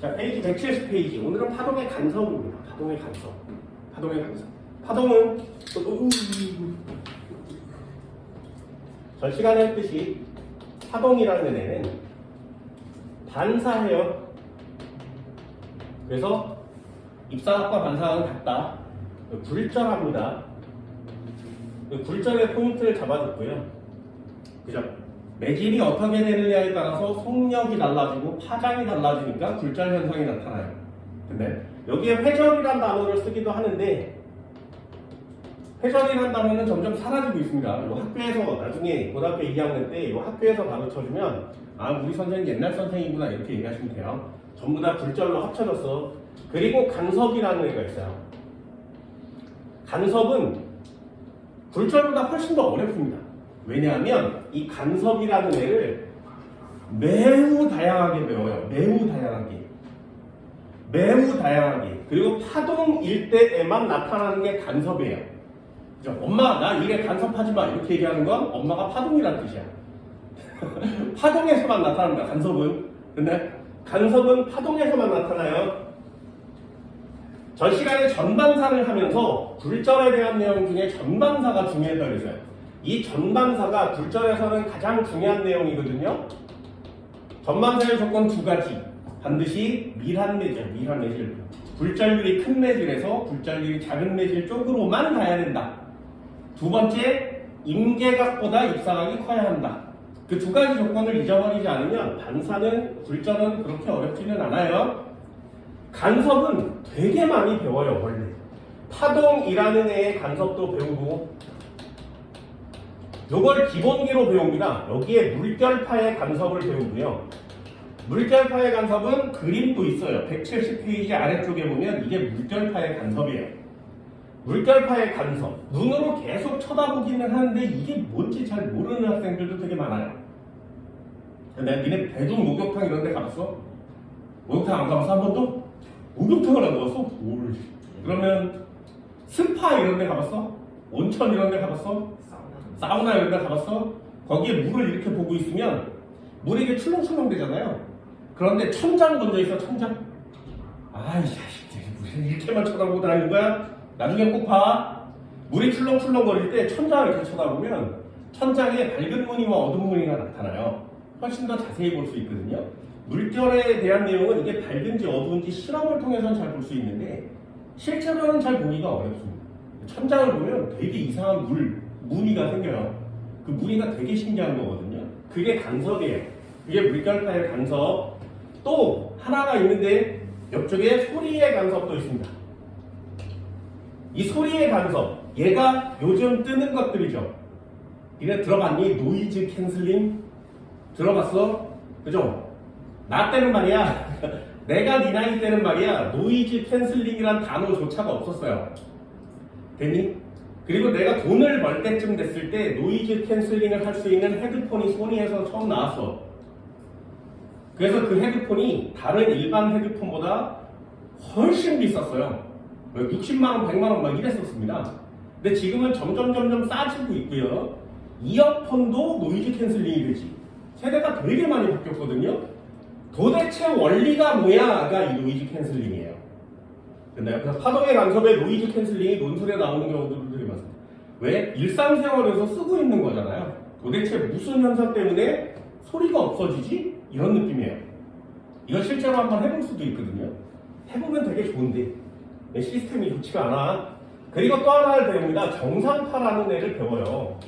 자, 페이지 170페이지. 오늘은 파동의 간섭입니다. 파동의 간섭. 파동의 간섭. 파동은 전 시간에 했듯이 파동이라는 애는 반사해요. 그래서 입사각과 반사각은 같다. 굴절합니다. 굴절의 포인트를 잡아줬고요. 그죠? 매질이 어떻게 되느냐에 따라서 속력이 달라지고 파장이 달라지니까 굴절 현상이 나타나요. 근데 여기에 회전이라는 단어를 쓰기도 하는데 회전이라는 단어는 점점 사라지고 있습니다. 이 학교에서 나중에 고등학교 2학년 때 이 학교에서 가르쳐주면 아 우리 선생님 옛날 선생님이구나 이렇게 얘기하시면 돼요. 전부 다 굴절로 합쳐졌어. 그리고 간섭이라는 애가 있어요. 간섭은 굴절보다 훨씬 더 어렵습니다. 왜냐하면 이 간섭이라는 애를 매우 다양하게 배워요. 매우 다양하게. 매우 다양하게. 그리고 파동일 때에만 나타나는 게 간섭이에요. 그죠? 엄마 나 이래 간섭하지 마 이렇게 얘기하는 건 엄마가 파동이라는 뜻이야. 파동에서만 나타납니다. 간섭은. 근데 간섭은 파동에서만 나타나요. 전 시간에 전반사를 하면서 굴절에 대한 내용 중에 전반사가 중요하다고 했어요. 이 전반사가 굴절에서는 가장 중요한 내용이거든요. 전반사의 조건 두 가지. 반드시 밀한 매질, 밀한 매질. 굴절률이 큰 매질에서 굴절률이 작은 매질 쪽으로만 가야 된다. 두 번째, 임계각보다 입사각이 커야 한다. 그 두 가지 조건을 잊어버리지 않으면 반사는, 굴절은 그렇게 어렵지는 않아요. 간섭은 되게 많이 배워요, 원래. 파동이라는 애의 간섭도 배우고, 요걸 기본기로 배웁니다. 여기에 물결파의 간섭을 배우고요. 물결파의 간섭은 그림도 있어요. 170페이지 아래쪽에 보면 이게 물결파의 간섭이에요. 물결파의 간섭. 눈으로 계속 쳐다보기는 하는데 이게 뭔지 잘 모르는 학생들도 되게 많아요. 근데 니네 대동 목욕탕 이런 데 가봤어? 목욕탕 안 가봤어? 한 번도? 목욕탕을 안 가봤어? 그러면 스파 이런 데 가봤어? 온천 이런 데 가봤어? 사우나 이런 데 가봤어? 거기에 물을 이렇게 보고 있으면 물이 이게 출렁출렁 되잖아요. 그런데 천장 건져 있어, 천장. 아이 자식들이 무슨 이렇게만 쳐다보고 다니는 거야? 나중에 꼭 봐. 물이 출렁출렁 거릴 때 천장을 이렇게 쳐다보면 천장에 밝은 무늬와 어두운 무늬가 나타나요. 훨씬 더 자세히 볼 수 있거든요. 물결에 대한 내용은 이게 밝은지 어두운지 실험을 통해서는 잘 볼 수 있는데 실제로는 잘 보기가 어렵습니다. 천장을 보면 되게 이상한 무늬가 생겨요. 그 무늬가 되게 신기한 거거든요. 그게 간섭이에요. 그게 물결파의 간섭. 또 하나가 있는데 옆쪽에 소리의 간섭도 있습니다. 이 소리의 간섭, 얘가 요즘 뜨는 것들이죠. 니네 들어봤니? 노이즈 캔슬링? 들어봤어? 그죠? 나 때는 말이야. 내가 네 나이 때는 말이야. 노이즈 캔슬링이란 단어조차가 없었어요. 됐니? 그리고 내가 돈을 벌 때쯤 됐을 때 노이즈 캔슬링을 할 수 있는 헤드폰이 소니에서 처음 나왔어. 그래서 그 헤드폰이 다른 일반 헤드폰보다 훨씬 비쌌어요. 60만원, 100만원 막 이랬었습니다. 근데 지금은 점점 싸지고 있고요. 이어폰도 노이즈 캔슬링이 되지. 세대가 되게 많이 바뀌었거든요. 도대체 원리가 뭐야가 이 노이즈 캔슬링이에요. 그래서 파동의 간섭에 노이즈 캔슬링이 논술에 나오는 경우도 되게 많습니다. 왜? 일상생활에서 쓰고 있는 거잖아요. 도대체 무슨 현상 때문에 소리가 없어지지? 이런 느낌이에요. 이거 실제로 한번 해볼 수도 있거든요. 해보면 되게 좋은데 시스템이 좋지가 않아. 그리고 또 하나를 배웁니다. 정상파라는 애를 배워요.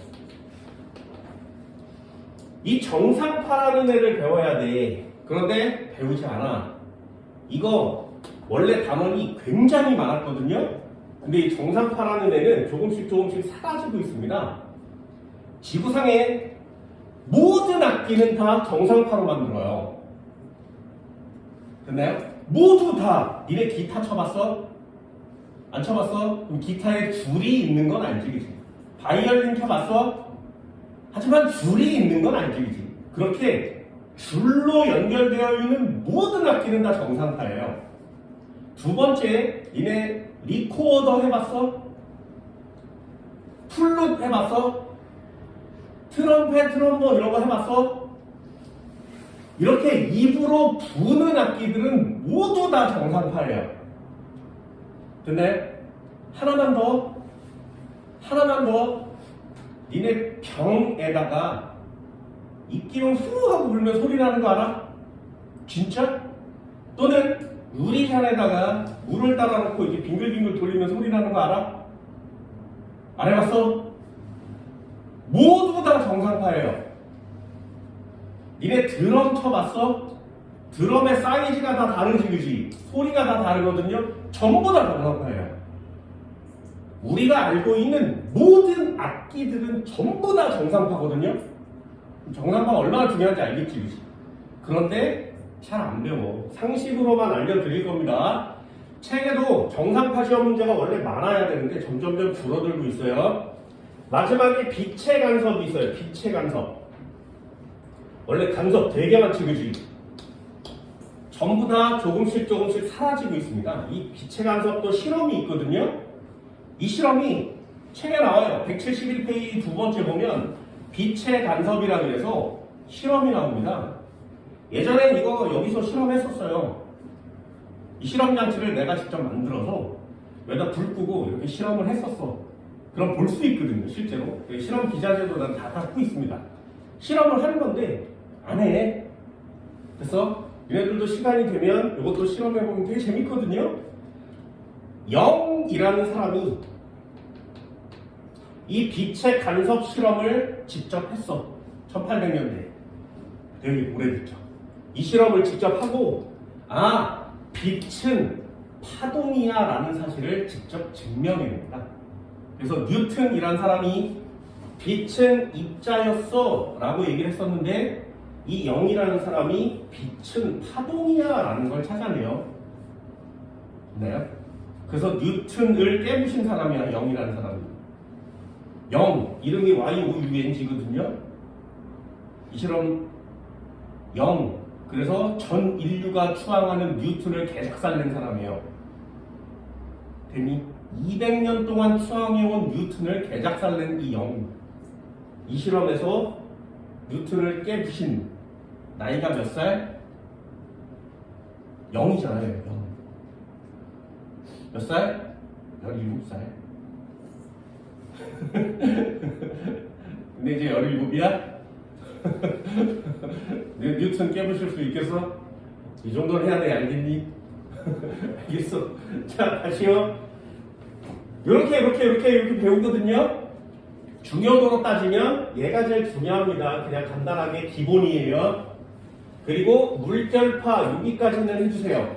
이 정상파라는 애를 배워야 돼. 그런데 배우지 않아. 이거 원래 단원이 굉장히 많았거든요. 근데 이 정상파라는 애는 조금씩 사라지고 있습니다. 지구상의 모든 악기는 다 정상파로 만들어요. 됐나요? 모두 다. 니네 기타 쳐봤어? 안 쳐봤어? 그럼 기타에 줄이 있는 건 알지, 그지? 바이올린 쳐봤어? 하지만 줄이 있는 건 알지, 그지? 그렇게 줄로 연결되어 있는 모든 악기는 다 정상파예요. 두 번째, 니네 리코더 해봤어? 플룻 해봤어? 트럼펫, 트럼본 이런 거 해봤어? 이렇게 입으로 부는 악기들은 모두 다 정상파예요. 근데 하나만 더 니네 병에다가 입기름 후 하고 불면 소리 나는 거 알아? 진짜? 또는 유리잔에다가 물을 따라 놓고 이렇게 빙글빙글 돌리면 소리 나는 거 알아? 안 해봤어? 모두 다 정상파예요. 니네 드럼 쳐봤어? 드럼의 사이즈가 다 다르지, 그지? 소리가 다 다르거든요? 전부 다 정상파예요. 우리가 알고 있는 모든 악기들은 전부 다 정상파거든요? 정상파가 얼마나 중요한지 알겠지, 그지? 그런데 잘 안 배워. 상식으로만 알려드릴 겁니다. 책에도 정상파 시험 문제가 원래 많아야 되는데 점점점 줄어들고 있어요. 마지막에 빛의 간섭이 있어요. 빛의 간섭. 원래 간섭 되게 많지, 그지? 전부 다 조금씩 사라지고 있습니다. 이 빛의 간섭도 실험이 있거든요. 이 실험이 책에 나와요. 171페이지 두 번째 보면 빛의 간섭이라 그래서 실험이 나옵니다. 예전엔 이거 여기서 실험했었어요. 이 실험 장치를 내가 직접 만들어서 여기다 불 끄고 이렇게 실험을 했었어. 그럼 볼 수 있거든요, 실제로. 실험 기자재도 난 다 갖고 있습니다. 실험을 하는 건데 안 해. 그래서 얘네들도 시간이 되면 이것도 실험해보면 되게 재밌거든요. 영이라는 사람이 이 빛의 간섭 실험을 직접 했어. 1800년대. 되게 오래됐죠. 이 실험을 직접 하고 빛은 파동이야 라는 사실을 직접 증명해냅니다. 그래서 뉴턴이란 사람이 빛은 입자였어 라고 얘기를 했었는데 이 영이라는 사람이 빛은 파동이야 라는 걸 찾아내요. 네. 그래서 뉴턴을 깨부신 사람이야, 영이라는 사람이. 영, 이름이 YOUNG거든요. 이 실험 영, 그래서 전 인류가 추앙하는 뉴턴을 개작살낸 사람이에요. 데미 200년 동안 추앙해온 뉴턴을 개작살낸 이 영. 이 실험에서 뉴턴을 깨부신 나이가 몇 살? 0이잖아요. 0. 몇 살? 17살. 근데 이제 17이야? 뉴턴 깨부실 수 있겠어? 이 정도는 해야 돼, 알겠니? 알겠어. 자, 다시요. 이렇게 배우거든요. 중요도로 따지면 얘가 제일 중요합니다. 그냥 간단하게 기본이에요. 그리고 물결파 여기까지는 해주세요.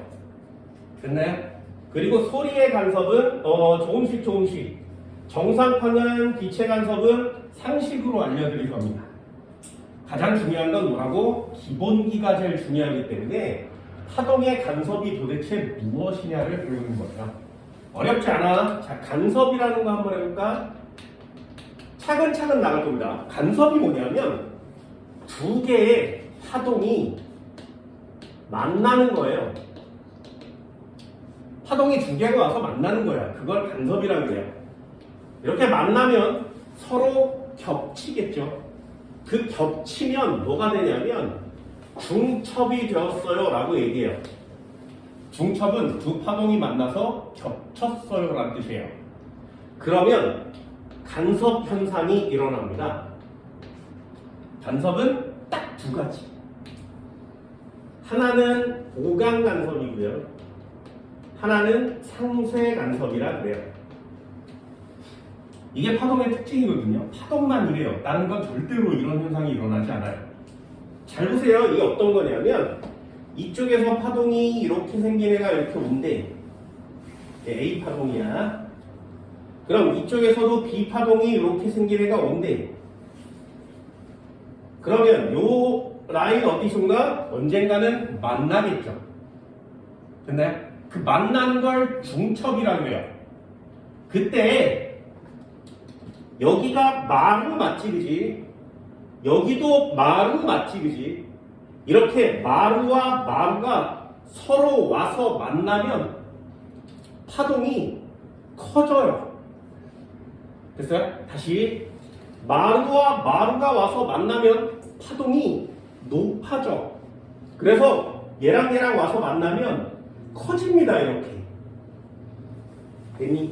됐나요? 그리고 소리의 간섭은 조금씩 정상파는 빛의 간섭은 상식으로 알려드릴 겁니다. 가장 중요한 건 뭐라고? 기본기가 제일 중요하기 때문에 파동의 간섭이 도대체 무엇이냐를 배우는 거예요. 어렵지 않아. 자, 간섭이라는 거 한번 해볼까? 차근차근 나갈 겁니다. 간섭이 뭐냐면 두 개의 파동이 만나는 거예요. 파동이 두 개가 와서 만나는 거야. 그걸 간섭이라고 해요. 이렇게 만나면 서로 겹치겠죠. 그 겹치면 뭐가 되냐면 중첩이 되었어요 라고 얘기해요. 중첩은 두 파동이 만나서 겹쳤어요 라는 뜻이에요. 그러면 간섭 현상이 일어납니다. 간섭은 딱 두 가지. 하나는 오강 간섭이고요. 하나는 상쇄 간섭이라 그래요. 이게 파동의 특징이거든요. 파동만 이래요. 다른 건 절대로 이런 현상이 일어나지 않아요. 잘 보세요. 이게 어떤 거냐면 이쪽에서 파동이 이렇게 생긴 애가 이렇게 온대. A 파동이야. 그럼 이쪽에서도 B 파동이 이렇게 생긴 애가 온대. 그러면 요 라인 어디선가 언젠가는 만나겠죠. 근데 그 만나는 걸 중첩이라고 해요. 그때 여기가 마루 맞지, 그지? 여기도 마루 맞지, 그지? 이렇게 마루와 마루가 서로 와서 만나면 파동이 커져요. 됐어요? 다시 마루와 마루가 와서 만나면 파동이 높아져. 그래서 얘랑 얘랑 와서 만나면 커집니다. 이렇게.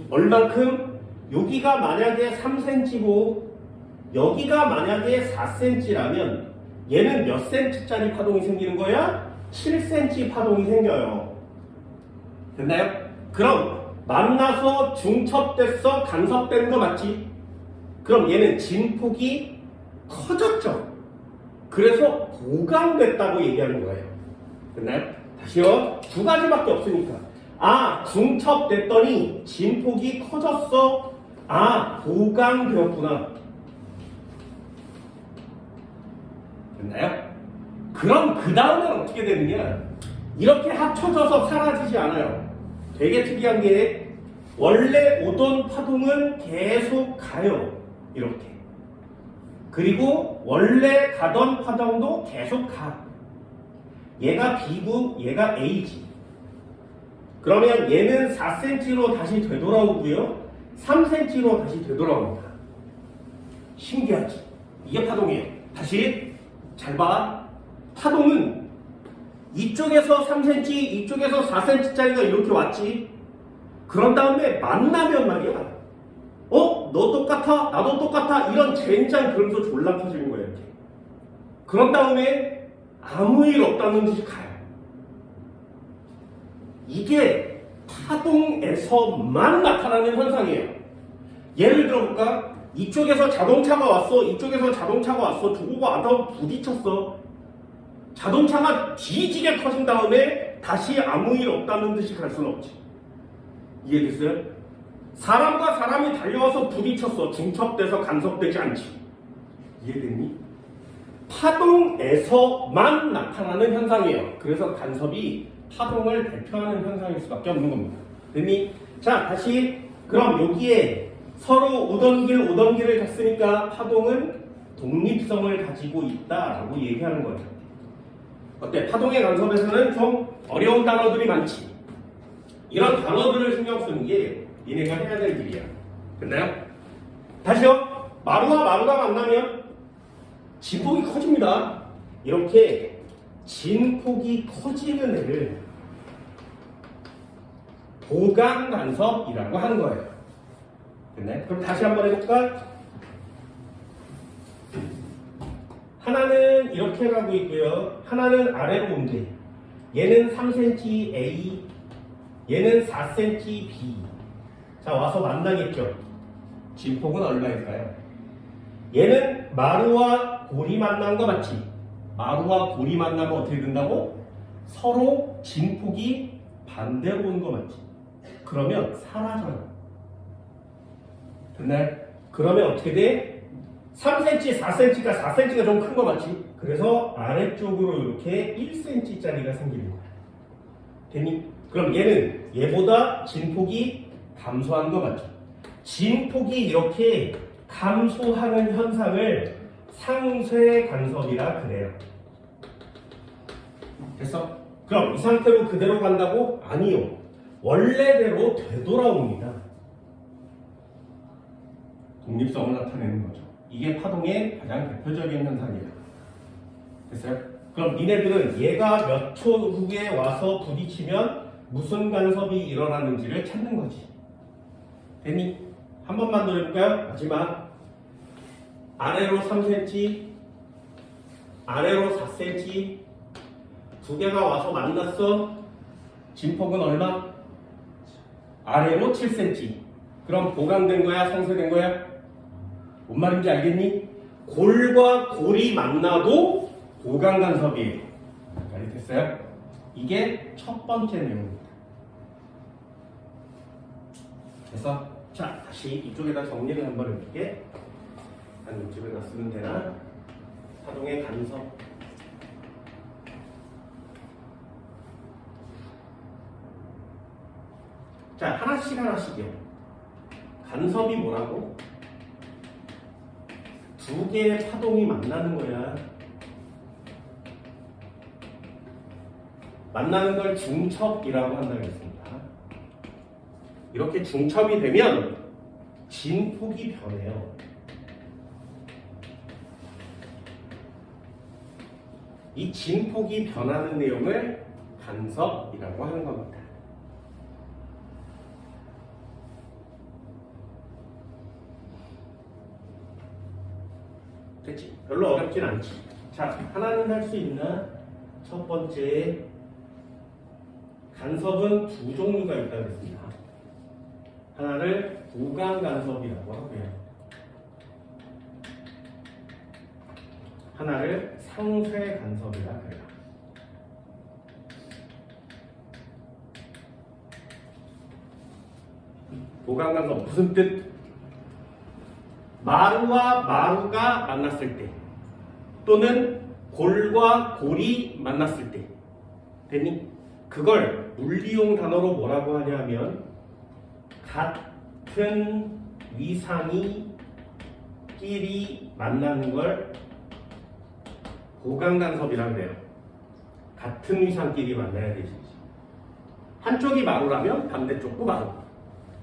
얼만큼? 여기가 만약에 3cm고 여기가 만약에 4cm라면 얘는 몇 cm짜리 파동이 생기는 거야? 7cm 파동이 생겨요. 됐나요? 그럼 만나서 중첩됐어? 간섭되는 거 맞지? 그럼 얘는 진폭이 커졌죠? 그래서 보강됐다고 얘기하는 거예요. 됐나요? 다시요. 두 가지밖에 없으니까. 아, 중첩됐더니 진폭이 커졌어? 아, 보강되었구나. 됐나요? 그럼 그 다음엔 어떻게 되느냐? 이렇게 합쳐져서 사라지지 않아요. 되게 특이한 게 원래 오던 파동은 계속 가요. 이렇게. 그리고 원래 가던 파동도 계속 가. 얘가 B고 얘가 A지. 그러면 얘는 4cm로 다시 되돌아오고요. 3cm로 다시 되돌아옵니다. 신기하지? 이게 파동이에요. 다시 잘 봐. 파동은 이쪽에서 3cm, 이쪽에서 4cm짜리가 이렇게 왔지. 그런 다음에 만나면 말이야. 너 똑같아? 나도 똑같아? 이런 젠장 그러면서 졸라 커지는 거예요. 이렇게. 그런 다음에 아무 일 없다는 듯이 가요. 이게 파동에서만 나타나는 현상이에요. 예를 들어볼까? 이쪽에서 자동차가 왔어. 이쪽에서 자동차가 왔어. 두고가 와서 부딪혔어. 자동차가 뒤지게 커진 다음에 다시 아무 일 없다는 듯이 갈 수는 없지. 이해됐어요? 사람과 사람이 달려와서 부딪혔어. 중첩돼서 간섭되지 않지. 이해됐니? 파동에서만 나타나는 현상이에요. 그래서 간섭이 파동을 대표하는 현상일 수밖에 없는 겁니다. 됐니? 자, 다시 그럼 여기에 서로 오던 길을 갔으니까 파동은 독립성을 가지고 있다라고 얘기하는 거예요. 어때? 파동의 간섭에서는 좀 어려운 단어들이 많지. 이런 단어들을 신경 쓰는 게 니네가 해야 될 일이야. 됐나요? 다시요. 마루와 마루가 만나면 진폭이 커집니다. 이렇게 진폭이 커지는 애를 보강 간섭이라고 하는 거예요. 됐나요? 그럼 다시 한번 해볼까? 하나는 이렇게 가고 있고요. 하나는 아래로 온대. 얘는 3cm A, 얘는 4cm B. 자, 와서 만나겠죠. 진폭은 얼마일까요? 얘는 마루와 골이 만난 거 맞지? 마루와 골이 만나면 어떻게 된다고? 서로 진폭이 반대로 온 거 맞지? 그러면 사라져요. 됐나요? 그러면 어떻게 돼? 3cm, 4cm가 4cm가 좀 큰 거 맞지? 그래서 아래쪽으로 이렇게 1cm짜리가 생기는 거야. 됐니? 그럼 얘는 얘보다 진폭이 감소한 거 맞죠? 진폭이 이렇게 감소하는 현상을 상쇄 간섭이라 그래요. 됐어? 그럼 이 상태로 그대로 간다고? 아니요. 원래대로 되돌아옵니다. 독립성을 나타내는 거죠. 이게 파동의 가장 대표적인 현상이에요. 됐어요? 그럼 니네들은 얘가 몇 초 후에 와서 부딪히면 무슨 간섭이 일어나는지를 찾는 거지. 됐니? 한 번만 더 해볼까요? 마지막. 아래로 3cm, 아래로 4cm, 두 개가 와서 만났어. 진폭은 얼마? 아래로 7cm. 그럼 보강된 거야? 상쇄된 거야? 뭔 말인지 알겠니? 골과 골이 만나도 보강 간섭이에요. 알겠어요? 이게 첫 번째 내용입니다. 그래서 자, 다시 이쪽에다 정리를 한번 해볼게. 한 이쪽에다 쓰면 되나? 파동의 간섭. 자, 하나씩이요. 간섭이 뭐라고? 두 개의 파동이 만나는 거야. 만나는 걸 중첩이라고 한다고 했습니다. 이렇게 중첩이 되면 진폭이 변해요. 이 진폭이 변하는 내용을 간섭이라고 하는 겁니다. 됐지? 별로 어렵진 않지. 자, 하나는 할 수 있나? 첫 번째, 간섭은 두 종류가 있다고 했습니다. 하나를 보강 간섭이라고 하고요. 하나를 상쇄 간섭이라고 해요. 보강 간섭 무슨 뜻? 마루와 마루가 만났을 때 또는 골과 골이 만났을 때 됐니? 그걸 물리용 단어로 뭐라고 하냐면 같은 위상이 끼리 만나는 걸 보강간섭이라고 해요. 같은 위상끼리 만나야 되지. 한쪽이 마루라면 반대쪽도 마루,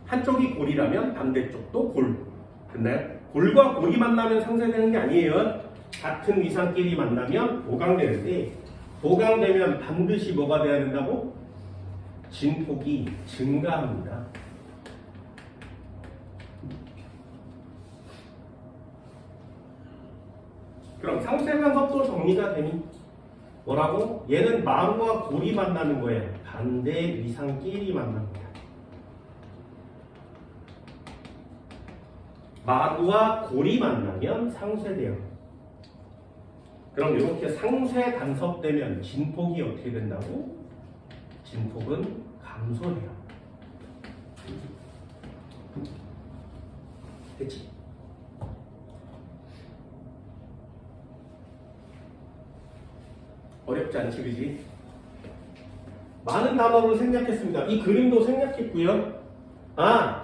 한쪽이 골이라면 반대쪽도 골. 됐나요? 골과 골이 만나면 상쇄되는 게 아니에요. 같은 위상끼리 만나면 보강되는데, 보강되면 반드시 뭐가 돼야 된다고? 진폭이 증가합니다. 그럼 상쇄간섭도 정리가 되니? 뭐라고? 얘는 마루와 골이 만나는 거예요. 반대 위상끼리 만납니다. 마루와 골이 만나면 상쇄돼요. 그럼 이렇게 상쇄 간섭되면 진폭이 어떻게 된다고? 진폭은 감소해요. 됐지? 어렵지 않지, 그지? 많은 단어를 생략했습니다. 이 그림도 생략했고요.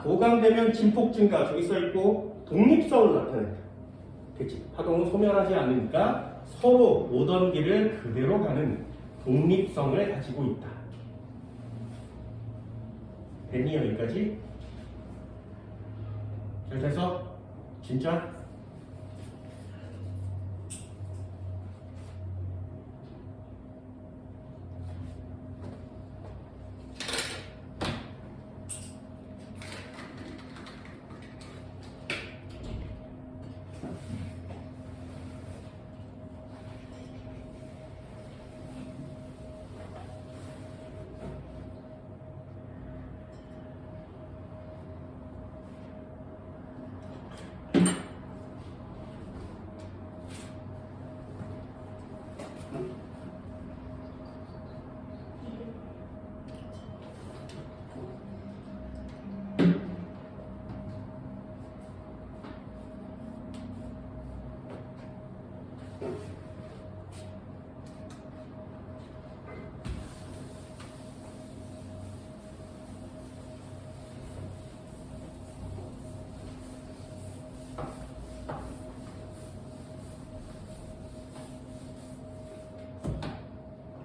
보강되면 진폭 증가, 저기 써있고 독립성을 나타낸다. 됐지? 파동은 소멸하지 않으니까 서로 오던 길을 그대로 가는 독립성을 가지고 있다. 됐니, 여기까지? 잘 돼서? 진짜?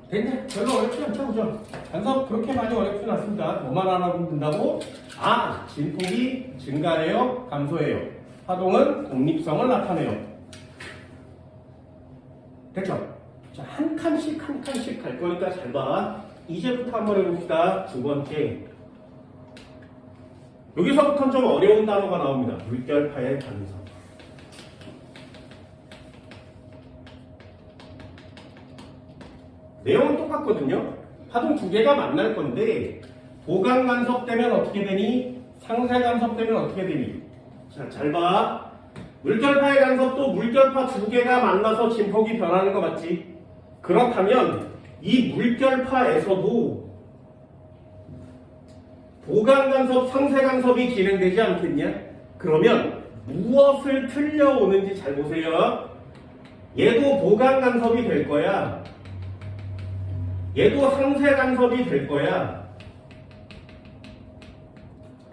됐네? 별로 어렵지 않죠, 그죠? 간섭 그렇게 많이 어렵진 않습니다. 뭐만 알아보면 된다고? 진폭이 증가해요? 감소해요? 파동은 독립성을 나타내요. 됐죠? 자, 한 칸씩 할 거니까 잘 봐. 이제부터 한번 해봅시다. 두 번째. 여기서부터는 좀 어려운 단어가 나옵니다. 물결파의 간섭. 내용은 똑같거든요. 파동 두 개가 만날 건데 보강 간섭되면 어떻게 되니? 상쇄 간섭되면 어떻게 되니? 자, 잘 봐. 물결파의 간섭도 물결파 두 개가 만나서 진폭이 변하는 거 맞지? 그렇다면 이 물결파에서도 보강 간섭, 상쇄 간섭이 진행되지 않겠냐? 그러면 무엇을 틀려오는지 잘 보세요. 얘도 보강 간섭이 될 거야. 얘도 상쇄 간섭이 될 거야.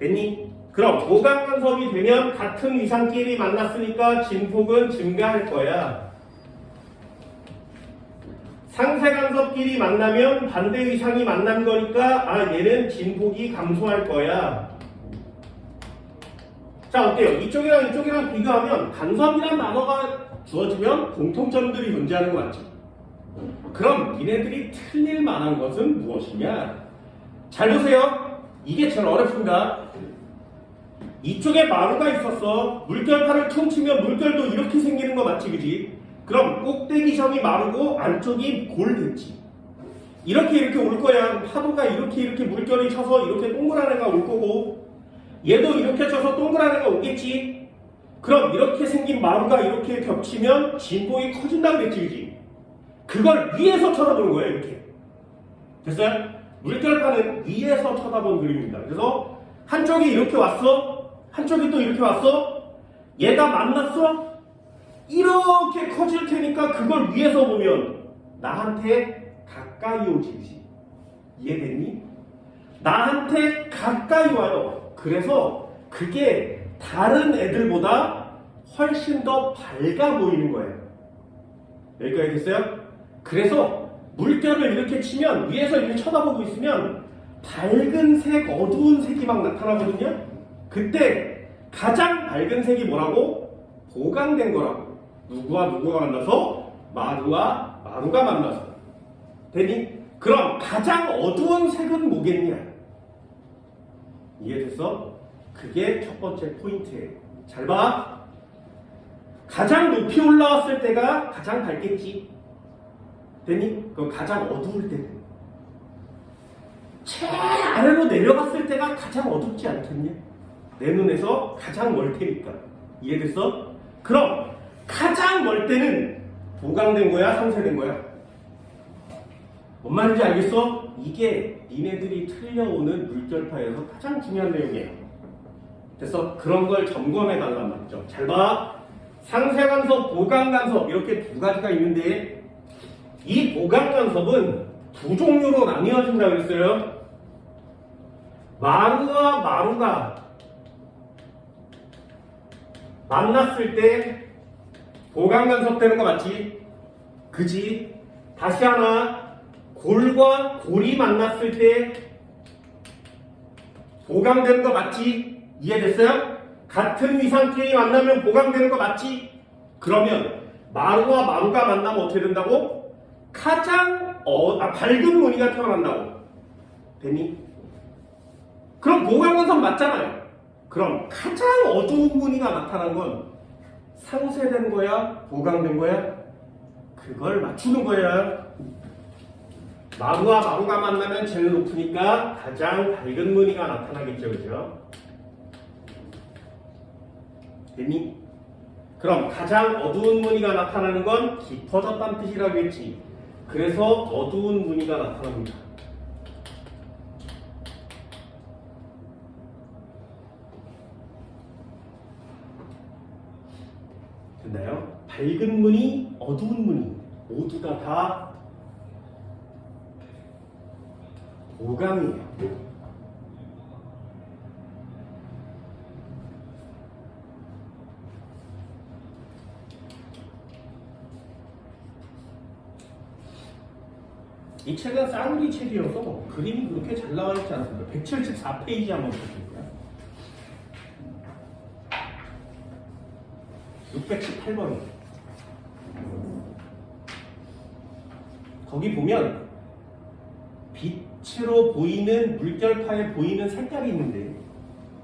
됐니? 그럼 보강 간섭이 되면 같은 위상끼리 만났으니까 진폭은 증가할 거야. 상쇄 간섭끼리 만나면 반대 위상이 만난 거니까 얘는 진폭이 감소할 거야. 자, 어때요? 이쪽이랑 비교하면 간섭이란 단어가 주어지면 공통점들이 존재하는 거 맞죠? 그럼 니네들이 틀릴 만한 것은 무엇이냐? 잘 보세요. 이게 제일 어렵습니다. 이쪽에 마루가 있었어. 물결파를 퉁치면 물결도 이렇게 생기는 거 맞지, 그지? 그럼 꼭대기 점이 마루고 안쪽이 골 됐지. 이렇게 올 거야. 파도가 이렇게 물결이 쳐서 이렇게 동그란 애가 올 거고, 얘도 이렇게 쳐서 동그란 애가 오겠지. 그럼 이렇게 생긴 마루가 이렇게 겹치면 진폭이 커진다 그랬지, 그지? 그걸 위에서 쳐다보는 거예요, 이렇게. 됐어요? 물결파는 위에서 쳐다본 그림입니다. 그래서 한쪽이 이렇게 왔어. 한쪽이 또 이렇게 왔어. 얘가 만났어. 이렇게 커질 테니까 그걸 위에서 보면 나한테 가까이 오지, 그지? 이해됐니? 나한테 가까이 와요. 그래서 그게 다른 애들보다 훨씬 더 밝아 보이는 거예요. 여기까지 됐어요? 그래서 물결을 이렇게 치면 위에서 이렇게 쳐다보고 있으면 밝은 색, 어두운 색이 막 나타나거든요. 그때 가장 밝은 색이 뭐라고? 보강된 거라고. 누구와 누구가 만나서? 마루와 마루가 만나서. 되니? 그럼 가장 어두운 색은 뭐겠냐? 이해됐어? 그게 첫 번째 포인트예요. 잘 봐. 가장 높이 올라왔을 때가 가장 밝겠지. 되니? 그럼 가장 어두울 때는 제일 아래로 내려갔을 때가 가장 어둡지 않겠냐? 내 눈에서 가장 멀 테니까. 이해됐어? 그럼 가장 멀 때는 보강된 거야? 상쇄된 거야? 뭔 말인지 알겠어? 이게 니네들이 틀려오는 물결파에서 가장 중요한 내용이에요. 됐어? 그런 걸 점검해 달란 말이죠. 잘 봐. 상쇄간섭, 보강간섭 이렇게 두 가지가 있는데 이 보강간섭은 두 종류로 나뉘어진다고 그랬어요. 마루와 마루가 만났을 때 보강간섭 되는 거 맞지? 그지? 다시 하나. 골과 골이 만났을 때 보강되는 거 맞지? 이해됐어요? 같은 위상끼리 만나면 보강되는 거 맞지? 그러면 마루와 마루가 만나면 어떻게 된다고? 가장 밝은 무늬가 태어난다고. 되니? 그럼 보강간섭 맞잖아요. 그럼 가장 어두운 무늬가 나타난 건 상쇄된 거야? 보강된 거야? 그걸 맞추는 거야. 마루와 마루가 만나면 제일 높으니까 가장 밝은 무늬가 나타나겠죠, 그죠? 됐니? 그럼 가장 어두운 무늬가 나타나는 건 깊어졌다는 뜻이라고 했지. 그래서 어두운 무늬가 나타납니다. 됐나요? 밝은 무늬, 어두운 무늬 모두가 다 보강이에요. 이 책은 싸구리 책이어서 그림이 그렇게 잘 나와 있지 않습니다. 174페이지 한번 보실까요? 618번이에요. 거기 보면 빛으로 보이는 물결파에 보이는 색깔이 있는데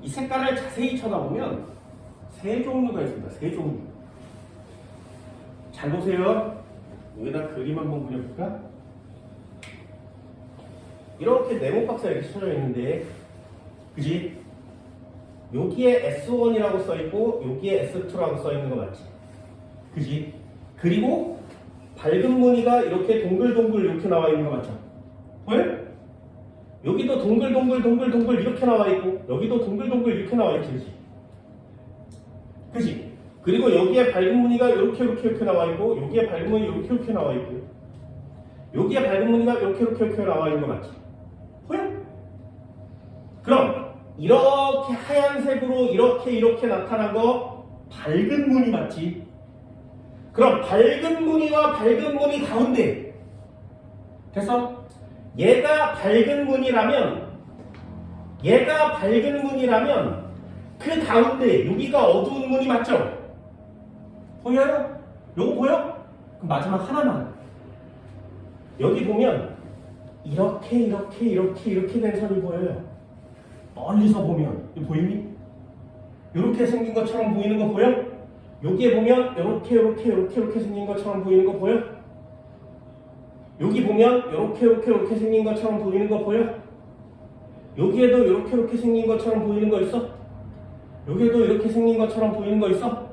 이 색깔을 자세히 쳐다보면 세 종류가 있습니다. 세 종류. 잘 보세요. 여기다 그림 한번 그려볼까? 이렇게 네모 박스가 이렇게 쳐져 있는데, 그지? 여기에 S1이라고 써있고 여기에 S2라고 써있는 거 맞지? 그지? 그리고 밝은 무늬가 이렇게 동글동글 이렇게 나와 있는 거 맞죠? 보여? 여기도 동글동글 이렇게 나와 있고 여기도 동글동글 이렇게 나와 있지, 그지? 그지? 그리고 여기에 밝은 무늬가 이렇게 나와 있고 여기에 밝은 무늬 이렇게 나와 있고 여기에 밝은 무늬가 이렇게 나와 있는 거 맞지? 보여? 그럼 이렇게 하얀색으로 이렇게 나타난 거 밝은 무늬 맞지? 그럼 밝은 무늬와 밝은 무늬 가운데 됐어? 얘가 밝은 무늬라면 그 가운데 여기가 어두운 무늬 맞죠? 보여요? 요거 보여? 그럼 마지막 하나만 여기 보면 이렇게 된 선이 보여요. 멀리서 보면 이거 보이니? 이렇게 생긴 것처럼 보이는 거 보여? 여기에 보면 이렇게 생긴 것처럼 보이는 거 보여? 여기 보면 이렇게 생긴 것처럼 보이는 거 보여? 여기에도 이렇게 생긴 것처럼 보이는 거 있어? 여기에도 이렇게 생긴 것처럼 보이는 거 있어?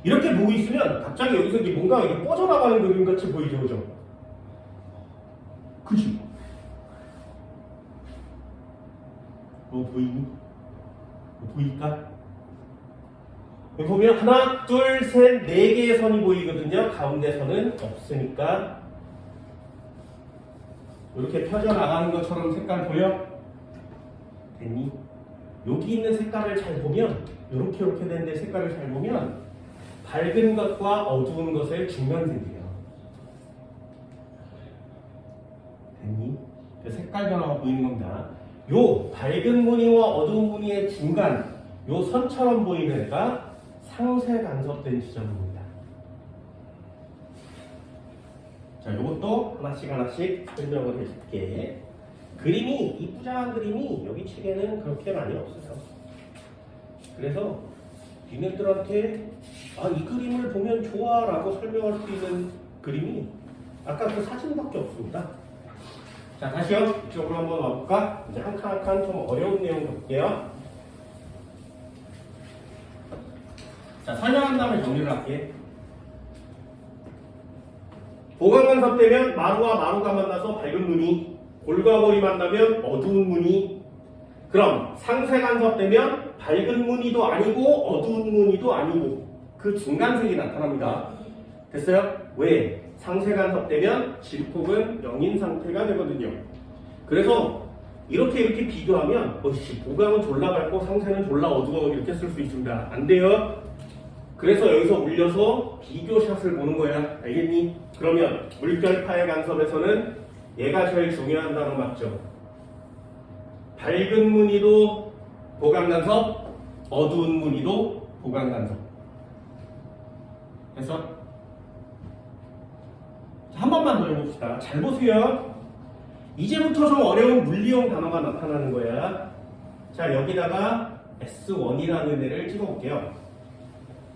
이렇게 보고 있으면 갑자기 여기서 뭔가 이게 뻗어나가는 그림 같이 보이죠, 그죠? 그치? 보이니? 보일까? 여기 보면 하나, 둘, 셋, 네 개의 선이 보이거든요. 가운데 선은 없으니까 이렇게 펴져나가는 것처럼 색깔 보여? 됐니? 여기 있는 색깔을 잘 보면 이렇게 되는데 색깔을 잘 보면 밝은 것과 어두운 것의 중간색이에요. 됐니? 그 색깔 변화가 보이는 겁니다. 요 밝은 무늬와 어두운 무늬의 중간 요 선처럼 보이는 애가 상세 간섭된 지점입니다. 자, 요것도 하나씩 설명을 해줄게. 그림이 이쁘장한 그림이 여기 책에는 그렇게 많이 없어요. 그래서 니네들한테 이 그림을 보면 좋아 라고 설명할 수 있는 그림이 아까 그 사진밖에 없습니다. 자, 다시요. 이쪽으로 한번 와볼까? 이제 한 칸 한 칸 좀 어려운 내용 볼게요. 자, 설명한 다음에 정리를 할게. 보강간섭 되면 마루와 마루가 만나서 밝은 무늬, 골과 골이 만나면 어두운 무늬. 그럼 상세간섭 되면 밝은 무늬도 아니고 어두운 무늬도 아니고 그 중간색이 나타납니다. 됐어요? 왜? 상세간섭 되면 질폭은 0인 상태가 되거든요. 그래서 이렇게 비교하면 보강은 졸라 밝고 상세는 졸라 어두워 이렇게 쓸 수 있습니다. 안 돼요. 그래서 여기서 올려서 비교샷을 보는 거야. 알겠니? 그러면 물결파의 간섭에서는 얘가 제일 중요한 단어 맞죠? 밝은 무늬도 보강간섭, 어두운 무늬도 보강간섭. 됐어? 한 번만 더 해봅시다. 잘 보세요. 이제부터 좀 어려운 물리형 단어가 나타나는 거야. 자, 여기다가 S1이라는 애를 찍어볼게요.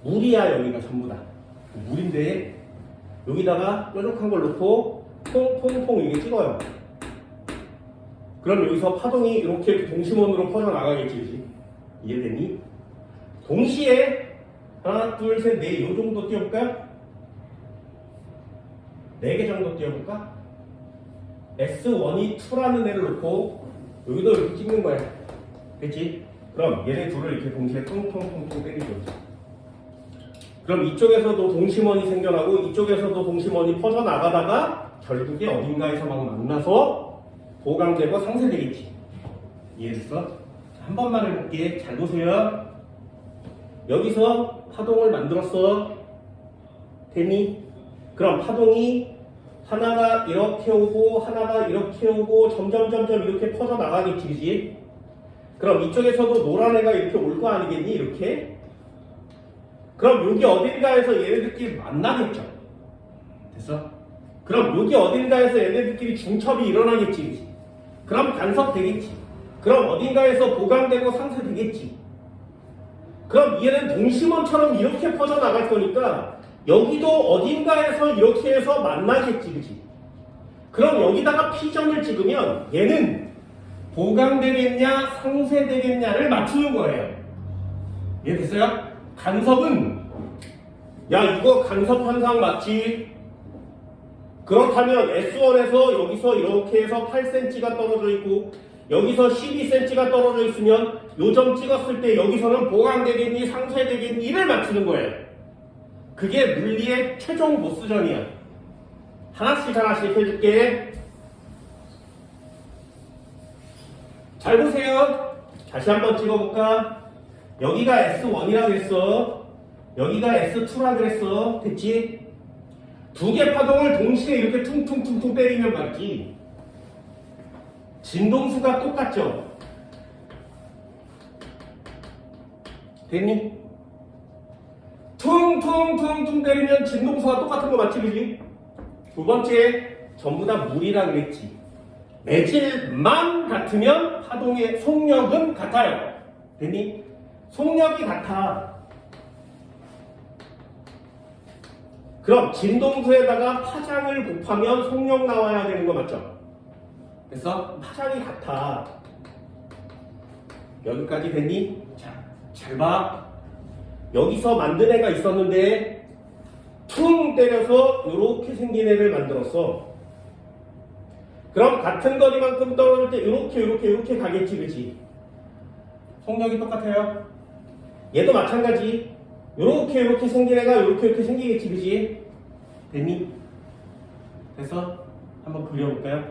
물이야, 여기가 전부 다. 물인데 여기다가 뾰족한 걸 넣고 퐁퐁퐁 이게 찍어요. 그럼 여기서 파동이 이렇게 동심원으로 퍼져나가겠지, 그치? 이해되니? 동시에 하나, 둘, 셋, 넷 요 정도 띄워볼까요? 4개 정도 띄워볼까? S1이 2라는 애를 놓고 여기도 이렇게 찍는 거야. 됐지? 그럼 얘네 둘을 이렇게 동시에 통통통통 때리죠. 그럼 이쪽에서도 동심원이 생겨나고 이쪽에서도 동심원이 퍼져나가다가 결국에 어딘가에서 막 만나서 보강되고 상쇄되겠지. 이해됐어? 한 번만 해볼게. 잘 보세요. 여기서 파동을 만들었어. 됐니? 그럼 파동이 하나가 이렇게 오고 하나가 이렇게 오고 점점 이렇게 퍼져나가겠지, 그지? 그럼 이쪽에서도 노란 애가 이렇게 올 거 아니겠니? 이렇게? 그럼 여기 어딘가에서 얘네들끼리 만나겠죠? 됐어? 그럼 여기 어딘가에서 얘네들끼리 중첩이 일어나겠지, 그지? 그럼 간섭되겠지. 그럼 어딘가에서 보강되고 상쇄되겠지. 그럼 얘는 동심원처럼 이렇게 퍼져나갈 거니까 여기도 어딘가에서 이렇게 해서 만나겠지, 그치? 그럼 여기다가 P점을 찍으면 얘는 보강되겠냐, 상쇄되겠냐를 맞추는 거예요. 이해됐어요? 간섭은, 야, 이거 간섭 현상 맞지? 그렇다면 S1에서 여기서 이렇게 해서 8cm가 떨어져 있고 여기서 12cm가 떨어져 있으면 요점 찍었을 때 여기서는 보강되겠니, 상쇄되겠니를 맞추는 거예요. 그게 물리의 최종 보스전이야. 하나씩 해줄게. 잘 보세요. 다시 한번 찍어볼까? 여기가 S1이라 그랬어. 여기가 S2라 그랬어. 됐지? 두 개 파동을 동시에 이렇게 퉁퉁퉁퉁 때리면 맞지? 진동수가 똑같죠? 됐니? 퉁퉁퉁퉁 때리면 진동수가 똑같은 거 맞지, 그지? 두 번째, 전부 다 물이라 그랬지. 매질만 같으면 파동의 속력은 같아요. 됐니? 속력이 같아. 그럼 진동수에다가 파장을 곱하면 속력 나와야 되는 거 맞죠? 그래서 파장이 같아. 여기까지 됐니? 자, 잘 봐. 여기서 만든 애가 있었는데 퉁 때려서 이렇게 생긴 애를 만들었어. 그럼 같은 거리만큼 떨어질 때 이렇게 가겠지, 그치? 속력이 똑같아요. 얘도 마찬가지. 이렇게 생긴 애가 이렇게 생기겠지, 그치? 됐니? 그래서 한번 그려볼까요?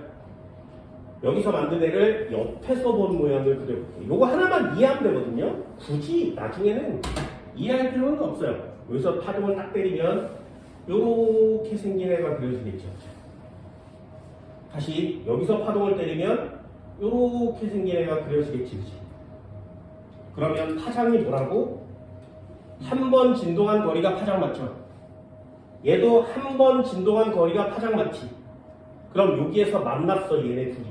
여기서 만든 애를 옆에서 본 모양을 그려볼게요. 요거 하나만 이해하면 되거든요. 굳이 나중에는 이해할 필요는 없어요. 여기서 파동을 딱 때리면 이렇게 생긴 애가 그려지겠죠. 다시 여기서 파동을 때리면 이렇게 생긴 애가 그려지겠지, 그치? 그러면 파장이 뭐라고? 한 번 진동한 거리가 파장 맞죠? 얘도 한 번 진동한 거리가 파장 맞지? 그럼 여기에서 만났어, 얘네 둘이.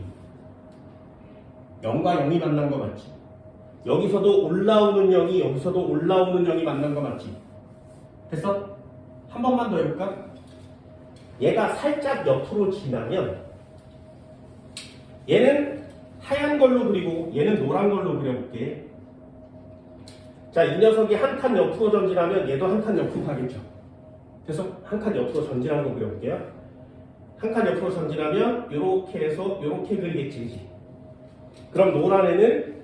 0과 0이 만난 거 맞지? 여기서도 올라오는 0이 여기서도 올라오는 0이 만난 거 맞지? 됐어? 한 번만 더 해볼까? 얘가 살짝 옆으로 지나면 얘는 하얀 걸로 그리고 얘는 노란 걸로 그려볼게. 자, 이 녀석이 한 칸 옆으로 전진하면 얘도 한 칸 옆으로 가겠죠. 그래서 한 칸 옆으로 전진하는 거 그려볼게요. 한 칸 옆으로 전진하면 이렇게 해서 이렇게 그리겠지, 그치? 그럼 노란 애는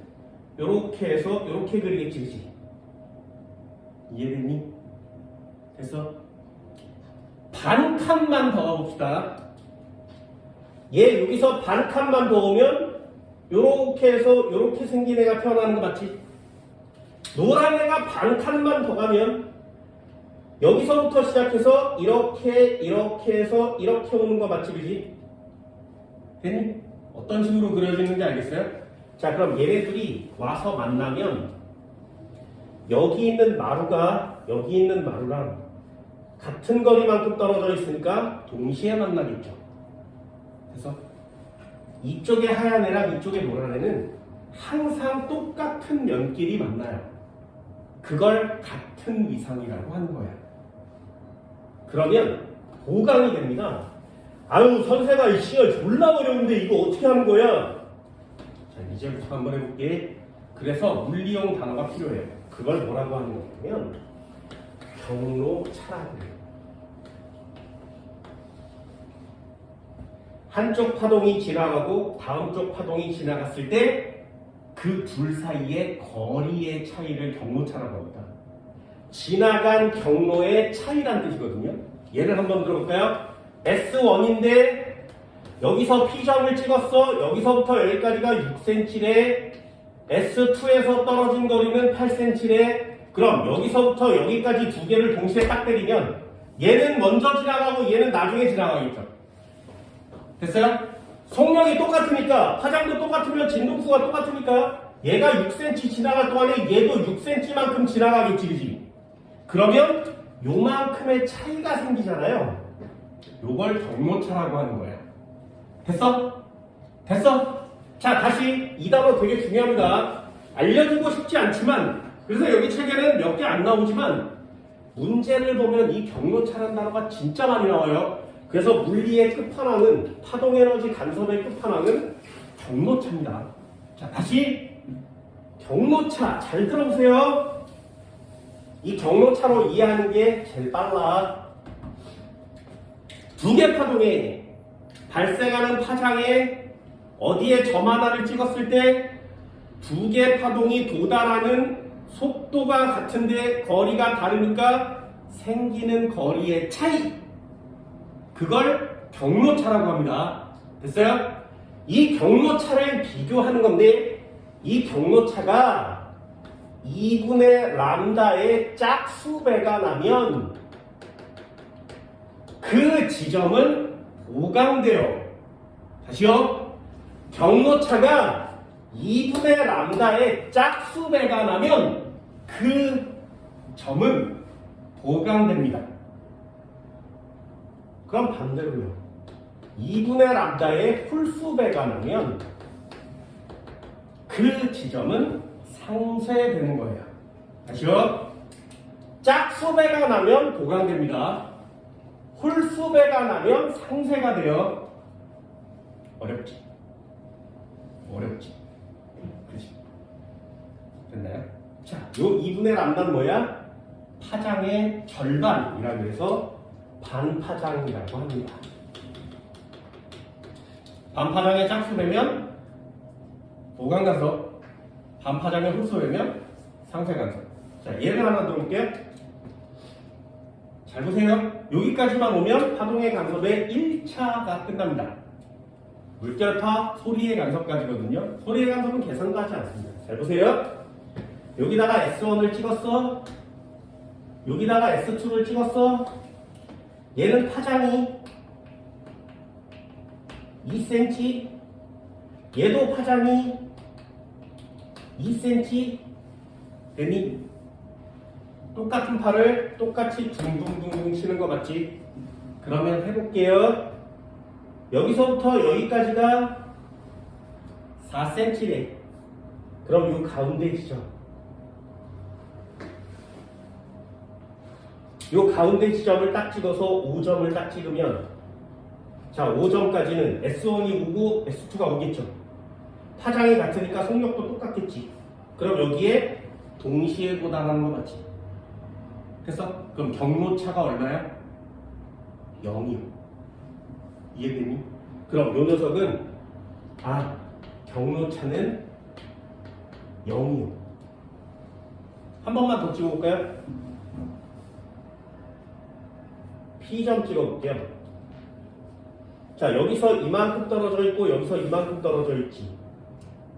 이렇게 해서 이렇게 그리겠지, 그치? 이해됐니? 됐어? 반 칸만 더 가봅시다. 얘 여기서 반 칸만 더 오면 이렇게 해서 이렇게 생긴 애가 태어나는 거 맞지? 노란 애가 반 칸만 더 가면 여기서부터 시작해서 이렇게 해서 이렇게 오는 거 맞지, 그지? 됐니? 어떤 식으로 그려지는지 알겠어요? 자, 그럼 얘네들이 와서 만나면 여기 있는 마루랑 같은 거리만큼 떨어져 있으니까 동시에 만나겠죠. 그래서 이쪽에 하얀 애랑 이쪽에 노란 애는 항상 똑같은 면끼리 만나요. 그걸 같은 위상이라고 하는 거야. 그러면 보강이 됩니다. 아유, 선생아, 이 시간 졸라 어려운데 이거 어떻게 하는 거야? 자, 이제부터 한번 해볼게. 그래서 물리용 단어가 필요해요. 그걸 뭐라고 하는 거냐면 경로차라고 해요. 한쪽 파동이 지나가고 다음 쪽 파동이 지나갔을 때 그 둘 사이의 거리의 차이를 경로차라고 합니다. 지나간 경로의 차이란 뜻이거든요. 예를 한번 들어볼까요? S1인데 여기서 P점을 찍었어. 여기서부터 여기까지가 6cm래. S2에서 떨어진 거리는 8cm래. 그럼 여기서부터 여기까지 두 개를 동시에 딱 때리면 얘는 먼저 지나가고 얘는 나중에 지나가겠죠. 됐어요? 속력이 똑같으니까, 파장도 똑같으면 진동수가 똑같으니까 얘가 6cm 지나갈 동안에 얘도 6cm만큼 지나가겠지, 그지? 그러면 요만큼의 차이가 생기잖아요. 요걸 경로차라고 하는 거예요. 됐어? 됐어? 자, 다시 이 단어 되게 중요합니다. 알려주고 싶지 않지만, 그래서 여기 책에는 몇 개 안 나오지만 문제를 보면 이 경로차라는 단어가 진짜 많이 나와요. 그래서 물리의 끝판왕은, 파동에너지 간섭의 끝판왕은 경로차입니다. 자, 다시 경로차 잘 들어보세요. 이 경로차로 이해하는 게 제일 빨라. 두 개 파동에 발생하는 파장에 어디에 점 하나를 찍었을 때 두 개 파동이 도달하는 속도가 같은데 거리가 다르니까 생기는 거리의 차이, 그걸 경로차라고 합니다. 됐어요? 이 경로차를 비교하는 건데 이 경로차가 2분의 람다의 짝수배가 나면 그 지점은 보강돼요. 다시요. 경로차가 2분의 람다의 짝수배가 나면 그 점은 보강됩니다. 그럼 반대로요. 2분의 람다의 홀수배가 나면 그 지점은 상쇄되는 거예요. 다시요. 짝수배가 나면 보강됩니다. 홀수배가 나면 상쇄가 돼요. 어렵지? 어렵지? 그렇지? 됐나요? 자, 요 2분의 람다는 뭐야? 파장의 절반이라고 해서 반파장이라고 합니다. 반파장의 짝수배면 보강간섭, 반파장의 홀수배면 상쇄간섭. 자, 예를 하나 들어볼게요. 잘 보세요. 여기까지만 오면 파동의 간섭의 1차가 끝납니다. 물결파 소리의 간섭까지거든요. 소리의 간섭은 계산도 하지 않습니다. 잘 보세요. 여기다가 S1을 찍었어. 여기다가 S2를 찍었어. 얘는 파장이 2cm, 얘도 파장이 2cm 되니 똑같은 팔을 똑같이 둥둥둥둥 치는 거 맞지? 그러면 해볼게요. 여기서부터 여기까지가 4cm래. 그럼 이 가운데 지점, 이 가운데 지점을 딱 찍어서 5점을 딱 찍으면, 자, 5점까지는 S1이 오고 S2가 오겠죠. 파장이 같으니까 속력도 똑같겠지. 그럼 여기에 동시에 고당하는 거 맞지? 됐어? 그럼 경로차가 얼마야? 0이요. 이해되니? 그럼 요 녀석은 경로차는 0이요. 한 번만 더 찍어볼까요? P점 찍어볼게요. 자, 여기서 이만큼 떨어져 있고 여기서 이만큼 떨어져 있지.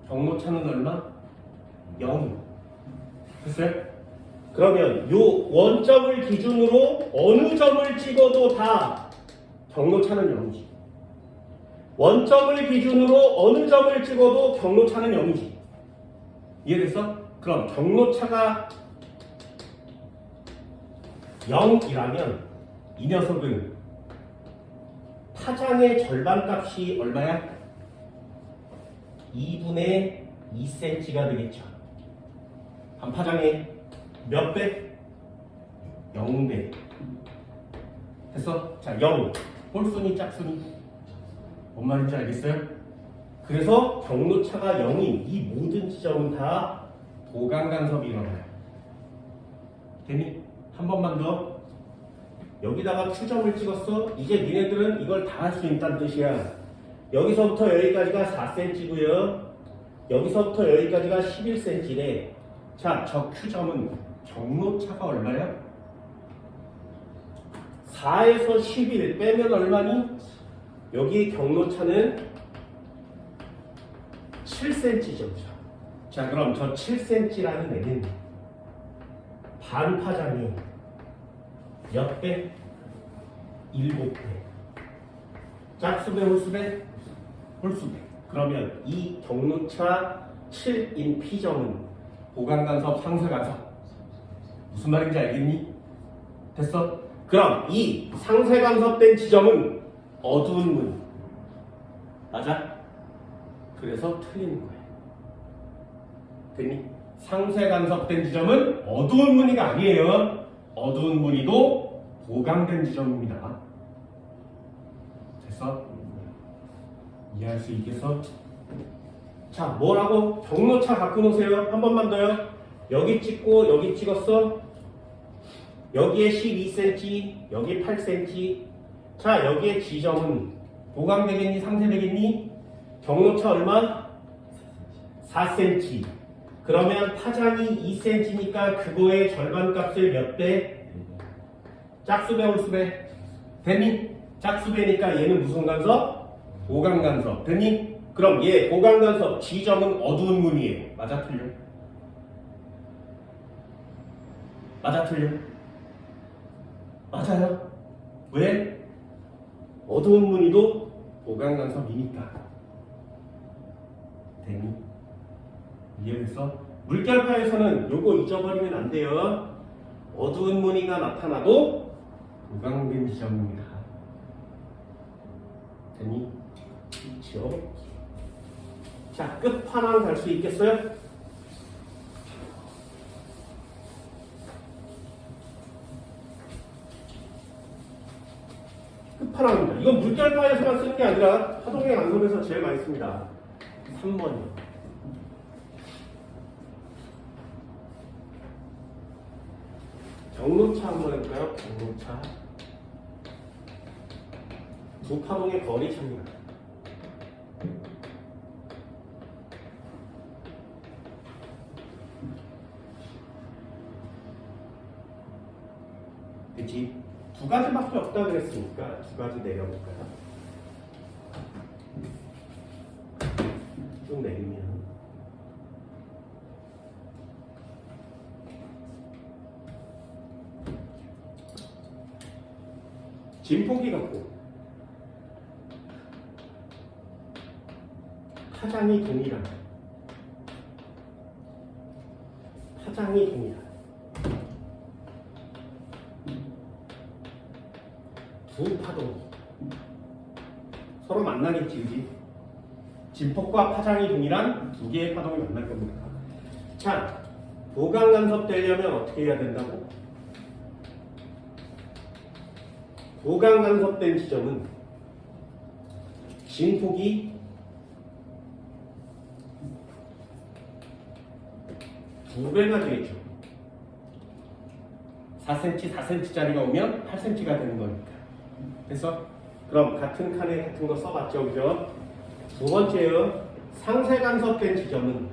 경로차는 얼마? 0. 됐어요? 그러면 요 원점을 기준으로 어느 점을 찍어도 다 경로차는 0이지. 원점을 기준으로 어느 점을 찍어도 경로차는 0이지. 이해됐어? 그럼 경로차가 0이라면 이 녀석은 파장의 절반값이 얼마야? 2분의 2cm가 되겠죠. 반파장의 몇 배? 0배. 됐어? 자, 0. 홀수니 짝수니? 뭔 말인지 알겠어요? 그래서 경로차가 0인 이 모든 지점은 다 보강간섭이 일어나요. 되니? 한 번만 더. 여기다가 Q점을 찍었어. 이제 니네들은 이걸 다 할 수 있다는 뜻이야. 여기서부터 여기까지가 4cm고요. 여기서부터 여기까지가 11cm래. 자, 저 Q점은 경로차가 얼마야? 4에서 11 빼면 얼마니? 여기 경로차는 7cm죠. 자, 그럼 저 7cm라는 애는 반파장이 몇 배? 7배. 짝수배, 홀수배? 홀수배. 그러면 이 경로차 7인 P점은 보강간섭, 상쇄간섭. 무슨 말인지 알겠니? 됐어? 그럼 이 상쇄간섭된 지점은 어두운 문. 맞아? 그래서 틀리는 거야. 됐니? 상쇄간섭된 지점은 어두운 무늬가 아니에요. 어두운 무늬도 보강된 지점입니다. 됐어? 이해할 수 있겠어? 자, 뭐라고? 경로차 갖고 놓으세요. 한 번만 더요. 여기 찍고 여기 찍었어. 여기에 12cm, 여기 8cm. 자, 여기에 지점은 보강되겠니? 상쇄되겠니? 경로차 얼마? 4cm. 그러면 파장이 2cm니까 그거의 절반값을 몇 배? 짝수배, 홀수배? 되니? 짝수배니까 얘는 무슨 간섭? 보강간섭. 되니? 그럼 얘 보강간섭 지점은 어두운 무늬예요. 맞아, 틀려? 맞아, 틀려? 맞아요. 왜? 어두운 무늬도 보강간섭이니까. 되니? 이해됐어? 물결파에서는 요거 잊어버리면 안 돼요. 어두운 무늬가 나타나도 보강된 지점입니다. 됐니? 지워버리기. 자, 끝판왕 갈 수 있겠어요? 끝판왕입니다. 이건 물결파에서만 쓰는 게 아니라 파동의 간섭에서 제일 많이 씁니다. 3번이요. 경로차 한번 해볼까요? 경로차. 두 파동의 거리 차입니다. 그치? 두 가지밖에 없다 그랬으니까 두 가지 내려볼까요? 쭉 내리면 진폭이 같고 파장이 동일한 두 파동 서로 만나겠지, 그지? 진폭과 파장이 동일한 두 개의 파동이 만날 겁니다. 자, 보강 간섭되려면 어떻게 해야 된다고? 보강 간섭된 지점은 진폭이 두 배가 되겠죠. 4cm, 4cm짜리가 오면 8cm가 되는 거니까. 그래서 그럼 같은 칸에 같은 거 써봤죠, 그죠? 두 번째요. 상세 간섭된 지점은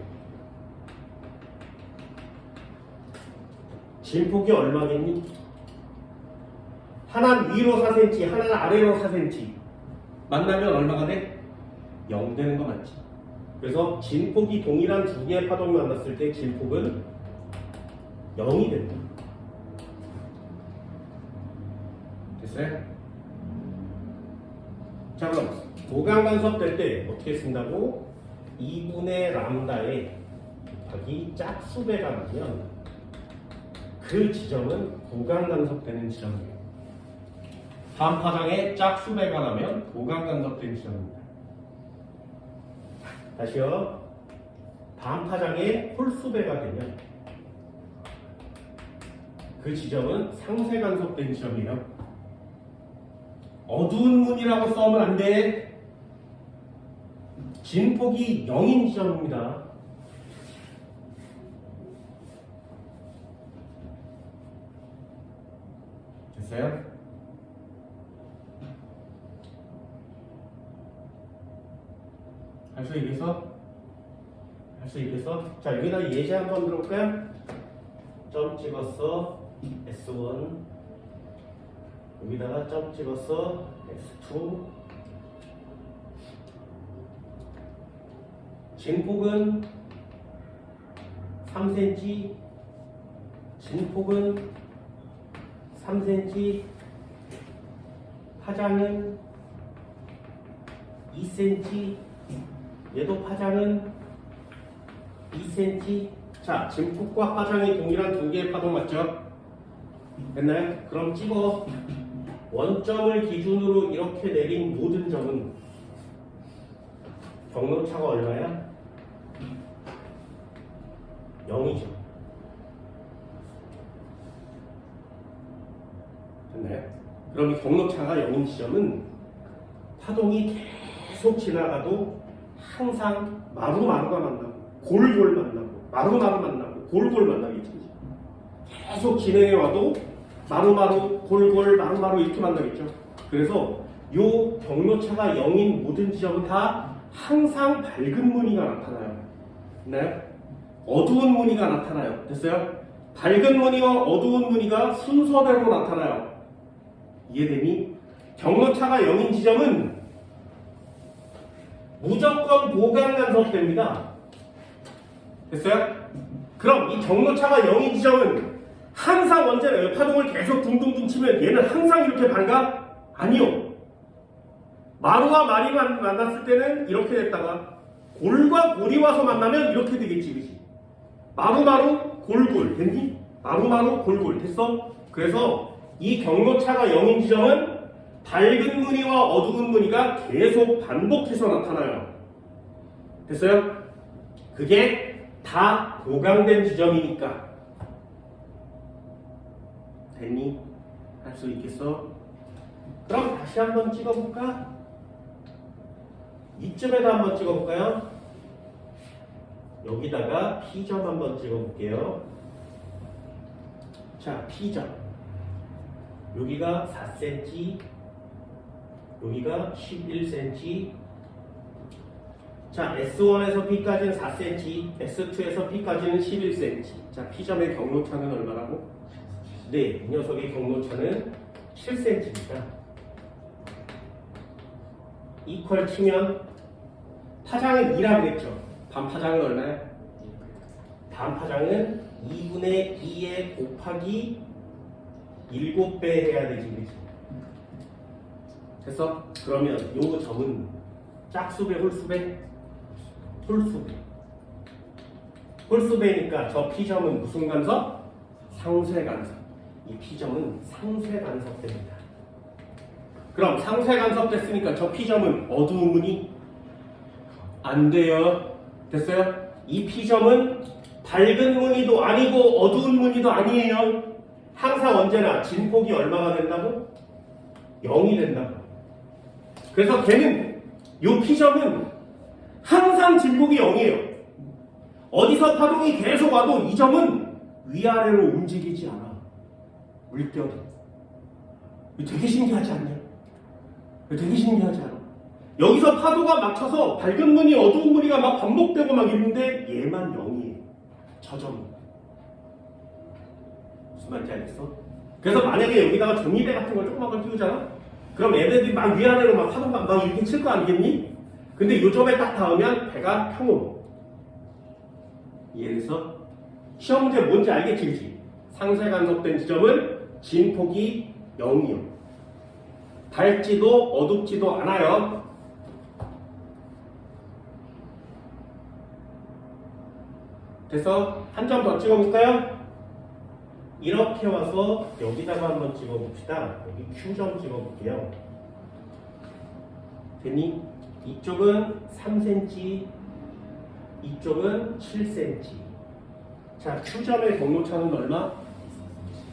진폭이 얼마겠니? 하나는 위로 4cm, 하나는 아래로 4cm 만나면 얼마가 돼? 0 되는 거 맞지? 그래서 진폭이 동일한 두 개의 파동이 만났을 때 진폭은 0이 된다. 됐어요? 자, 그럼 보강 간섭될 때 어떻게 쓴다고? 2분의 람다에 곱하기 짝수배가 나면 그 지점은 보강 간섭되는 지점이에요. 반파장에 짝수배가 나면 보강 간섭된 지점입니다. 다시요. 반파장에 홀수배가 되면 그 지점은 상세 간섭된 지점이에요. 어두운 문이라고 써면 안 돼. 진폭이 0인 지점입니다. 됐어요? 할 수 있겠어? 자, 여기다 예제 한번 들어볼까요? 점 찍었어. S1. 여기다가 점 찍었어. S2. 진폭은 3cm. 진폭은 3cm. 파장은 2cm. 얘도 파장은 2cm. 자, 진폭과 파장이 동일한 두 개의 파동 맞죠? 됐나요? 그럼 찍어. 원점을 기준으로 이렇게 내린 모든 점은 경로차가 얼마야? 0이죠. 됐나요? 그럼 이 경로차가 0인 지점은 파동이 계속 지나가도 항상 마루마루가 만나고 골골 만나고 마루마루 만나고 골골 만나겠지. 계속 진행해 와도 마루마루 골골 마루마루 이렇게 만나겠죠. 그래서 요 경로차가 0인 모든 지점은 다 항상 밝은 무늬가 나타나요. 네? 어두운 무늬가 나타나요. 됐어요? 밝은 무늬와 어두운 무늬가 순서대로 나타나요. 이해되니? 경로차가 0인 지점은 무조건 보강 간섭됩니다. 됐어요? 그럼 이 경로차가 0인 지점은 항상 언제나 파동을 계속 둥둥둥 치면 얘는 항상 이렇게 밝아? 아니요. 마루와 말이 만났을 때는 이렇게 됐다가 골과 골이 와서 만나면 이렇게 되겠지, 그치? 마루마루 골골 됐니? 마루마루 골골 됐어? 그래서 이 경로차가 0인 지점은 밝은 무늬와 어두운 무늬가 계속 반복해서 나타나요. 됐어요? 그게 다 보강된 지점이니까. 됐니? 할 수 있겠어? 그럼 다시 한번 찍어볼까? 이쯤에다 한번 찍어볼까요? 여기다가 P점 한번 찍어볼게요. 자, P점. 여기가 4cm, 여기가 11cm. 자, S1에서 P까지는 4cm, S2에서 P까지는 11cm. 자, P점의 경로차는 얼마라고? 네, 이 녀석의 경로차는 7cm입니다. 이퀄 치면 파장은 2라 그랬죠. 반파장은 얼마야? 반파장은 2분의 2에 곱하기 7배 해야 되지, 그렇지? 됐어? 그러면 요 점은 짝수배, 홀수배? 홀수배. 홀수배니까 저 P점은 무슨 간섭? 상쇄간섭. 이 P점은 상쇄간섭됩니다. 그럼 상쇄간섭됐으니까 저 P점은 어두운 무늬? 안 돼요. 됐어요? 이 P점은 밝은 무늬도 아니고 어두운 무늬도 아니에요. 항상 언제나 진폭이 얼마가 된다고? 0이 된다고. 그래서 걔는 이 P점은 항상 진폭이 0이에요. 어디서 파동이 계속 와도 이 점은 위아래로 움직이지 않아. 물결이. 되게 신기하지 않냐? 되게 신기하지 않아? 여기서 파도가 막혀서 밝은 무늬, 어두운 무늬가 막 반복되고 막 이러는데 얘만 0이에요. 저 점. 무슨 말인지 알겠어? 그래서 만약에 여기다가 종이배 같은 걸 조그만 걸 띄우잖아? 그럼 애들이 막 위아래로 막 파도가 막 이렇게 칠 거 아니겠니? 근데 요 점에 딱 닿으면 배가 평온. 이해돼서? 시험 문제 뭔지 알겠지, 그치? 상쇄 간섭된 지점은 진폭이 0이요. 밝지도 어둡지도 않아요. 그래서 한 점 더 찍어볼까요? 이렇게 와서 여기다가 한번 찍어봅시다. 여기 Q점 찍어볼게요. 됐니? 이쪽은 3cm, 이쪽은 7cm. 자, Q점의 경로차는 얼마?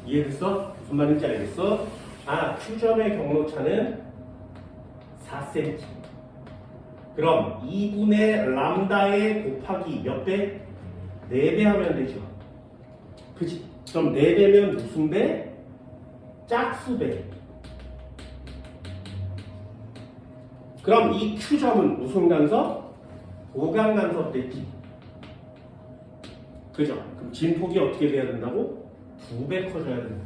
이해됐어? 무슨 말인지 알겠어? 아, Q점의 경로차는 4cm. 그럼 2분의 람다에 곱하기 몇 배? 4배 하면 되죠. 그치? 그럼 4배면 무슨 배? 짝수배. 그럼 이 Q점은 무슨 간섭? 보강 간섭 됐지. 그죠? 그럼 진폭이 어떻게 돼야 된다고? 2배 커져야 된다.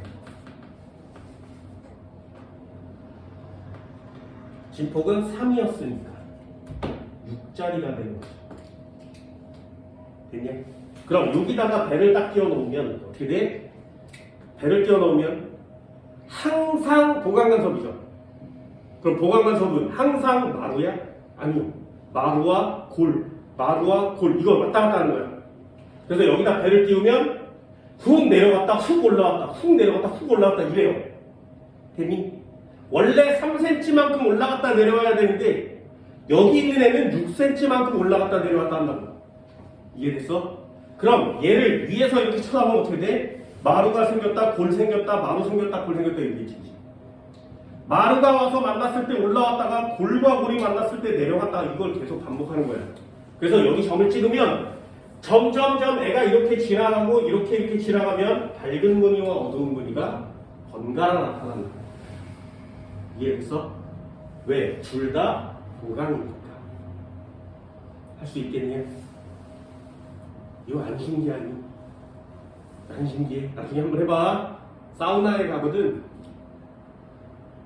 진폭은 3이었으니까 6짜리가 되는 거죠. 됐냐? 그럼 여기다가 배를 딱 끼워 놓으면 어떻게 돼? 배를 끼워 놓으면 항상 보강간섭이죠. 그럼 보강간섭은 항상 마루야? 아니요. 마루와 골, 마루와 골 이거 왔다 갔다 하는 거야. 그래서 여기다 배를 띄우면 훅 내려갔다 훅 올라왔다 훅 내려갔다 훅 올라왔다 이래요. 됐니? 원래 3cm만큼 올라갔다 내려와야 되는데 여기 있는 애는 6cm만큼 올라갔다 내려왔다 한다고. 이해됐어? 그럼 얘를 위에서 이렇게 쳐다보면 어떻게 돼? 마루가 생겼다, 골 생겼다, 마루 생겼다, 골 생겼다 이렇게 치지. 마루가 와서 만났을 때 올라왔다가 골과 골이 만났을 때 내려갔다가 이걸 계속 반복하는 거야. 그래서 여기 점을 찍으면 점점점 애가 이렇게 지나가고 이렇게 지나가면 밝은 무늬와 어두운 무늬가 번갈아 나타난다. 이해됐어? 왜? 둘 다 보강이니까. 할 수 있겠냐? 이거 안 신기하니? 안 신기해? 나중에 한번 해봐. 사우나에 가거든.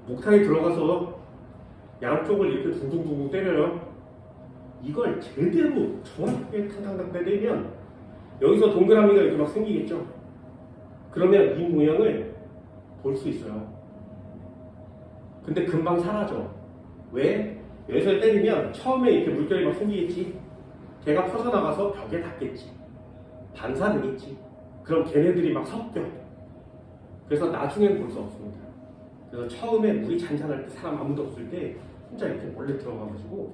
목탕에 들어가서 양쪽을 이렇게 둥둥둥 때려요. 이걸 제대로 정확하게 탕탕탕 때리면 여기서 동그라미가 이렇게 막 생기겠죠? 그러면 이 모양을 볼 수 있어요. 근데 금방 사라져. 왜? 여기서 때리면 처음에 이렇게 물결이 막 생기겠지? 걔가 퍼져나가서 벽에 닿겠지. 반사되겠지. 그럼 걔네들이 막 섞여. 그래서 나중엔 볼 수 없습니다. 그래서 처음에 물이 잔잔할 때 사람 아무도 없을 때 혼자 이렇게 몰래 들어가가지고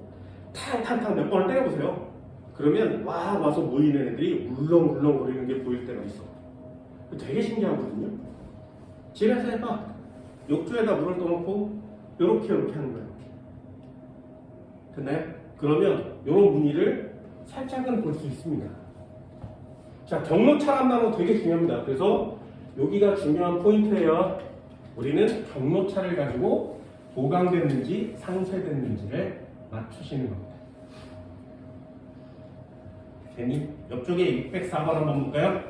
탕탕탕 몇 번을 때려보세요. 그러면 와서 모이는 애들이 울렁울렁 거리는 게 보일 때가 있어. 되게 신기하거든요. 집에서 해봐. 욕조에다 물을 떠놓고 요렇게 하는 거예요. 됐나요? 그러면 요런 무늬를 살짝은 볼 수 있습니다. 자, 경로차란다는 거 되게 중요합니다. 그래서 여기가 중요한 포인트예요. 우리는 경로차를 가지고 보강됐는지 상쇄됐는지를 맞추시는 겁니다. 괜히 옆쪽에 604번 한번 볼까요?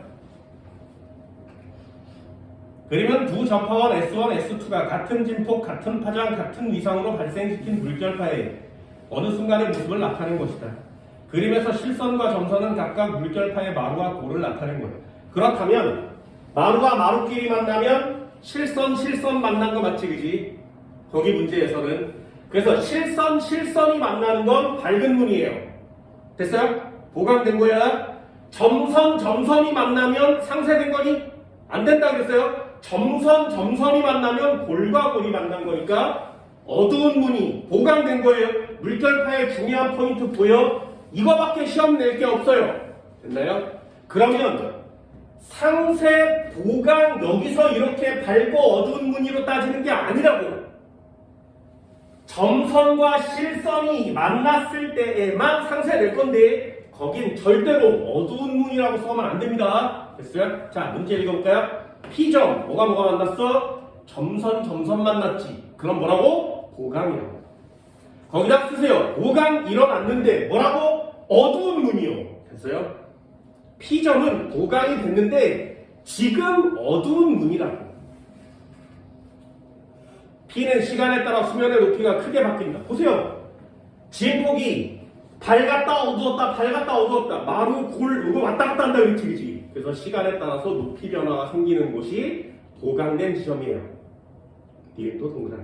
그러면 두 접하원 S1, S2가 같은 진폭, 같은 파장, 같은 위상으로 발생시킨 물결파의 어느 순간의 모습을 나타낸 것이다. 그림에서 실선과 점선은 각각 물결파의 마루와 골을 나타낸 거예요. 그렇다면 마루와 마루끼리 만나면 실선 만난 거 맞지, 그지? 거기 문제에서는. 그래서 실선이 만나는 건 밝은 문이에요. 됐어요? 보강된 거야. 점선이 만나면 상쇄된 거니? 안 된다 그랬어요? 점선이 만나면 골과 골이 만난 거니까 어두운 무늬, 보강된 거예요. 물결파의 중요한 포인트 보여? 이거밖에 시험 낼 게 없어요. 됐나요? 그러면 상쇄, 보강, 여기서 이렇게 밝고 어두운 무늬로 따지는 게 아니라고. 점선과 실선이 만났을 때에만 상쇄될 건데 거긴 절대로 어두운 무늬라고 써면 안 됩니다. 됐어요? 자, 문제 읽어볼까요? P점, 뭐가 만났어? 점선 만났지. 그럼 뭐라고? 보강이라고. 거기다 쓰세요. 보강 일어났는데 뭐라고? 어두운 무늬요. 됐어요? P점은 보강이 됐는데 지금 어두운 무늬라고. P는 시간에 따라 수면의 높이가 크게 바뀐다. 보세요. 진폭이 밝았다 어두웠다 마루 골 이거 왔다 갔다 한다 이렇게 그지. 그래서 시간에 따라서 높이 변화가 생기는 곳이 보강된 지점이에요. 뒤에 또 동그라미.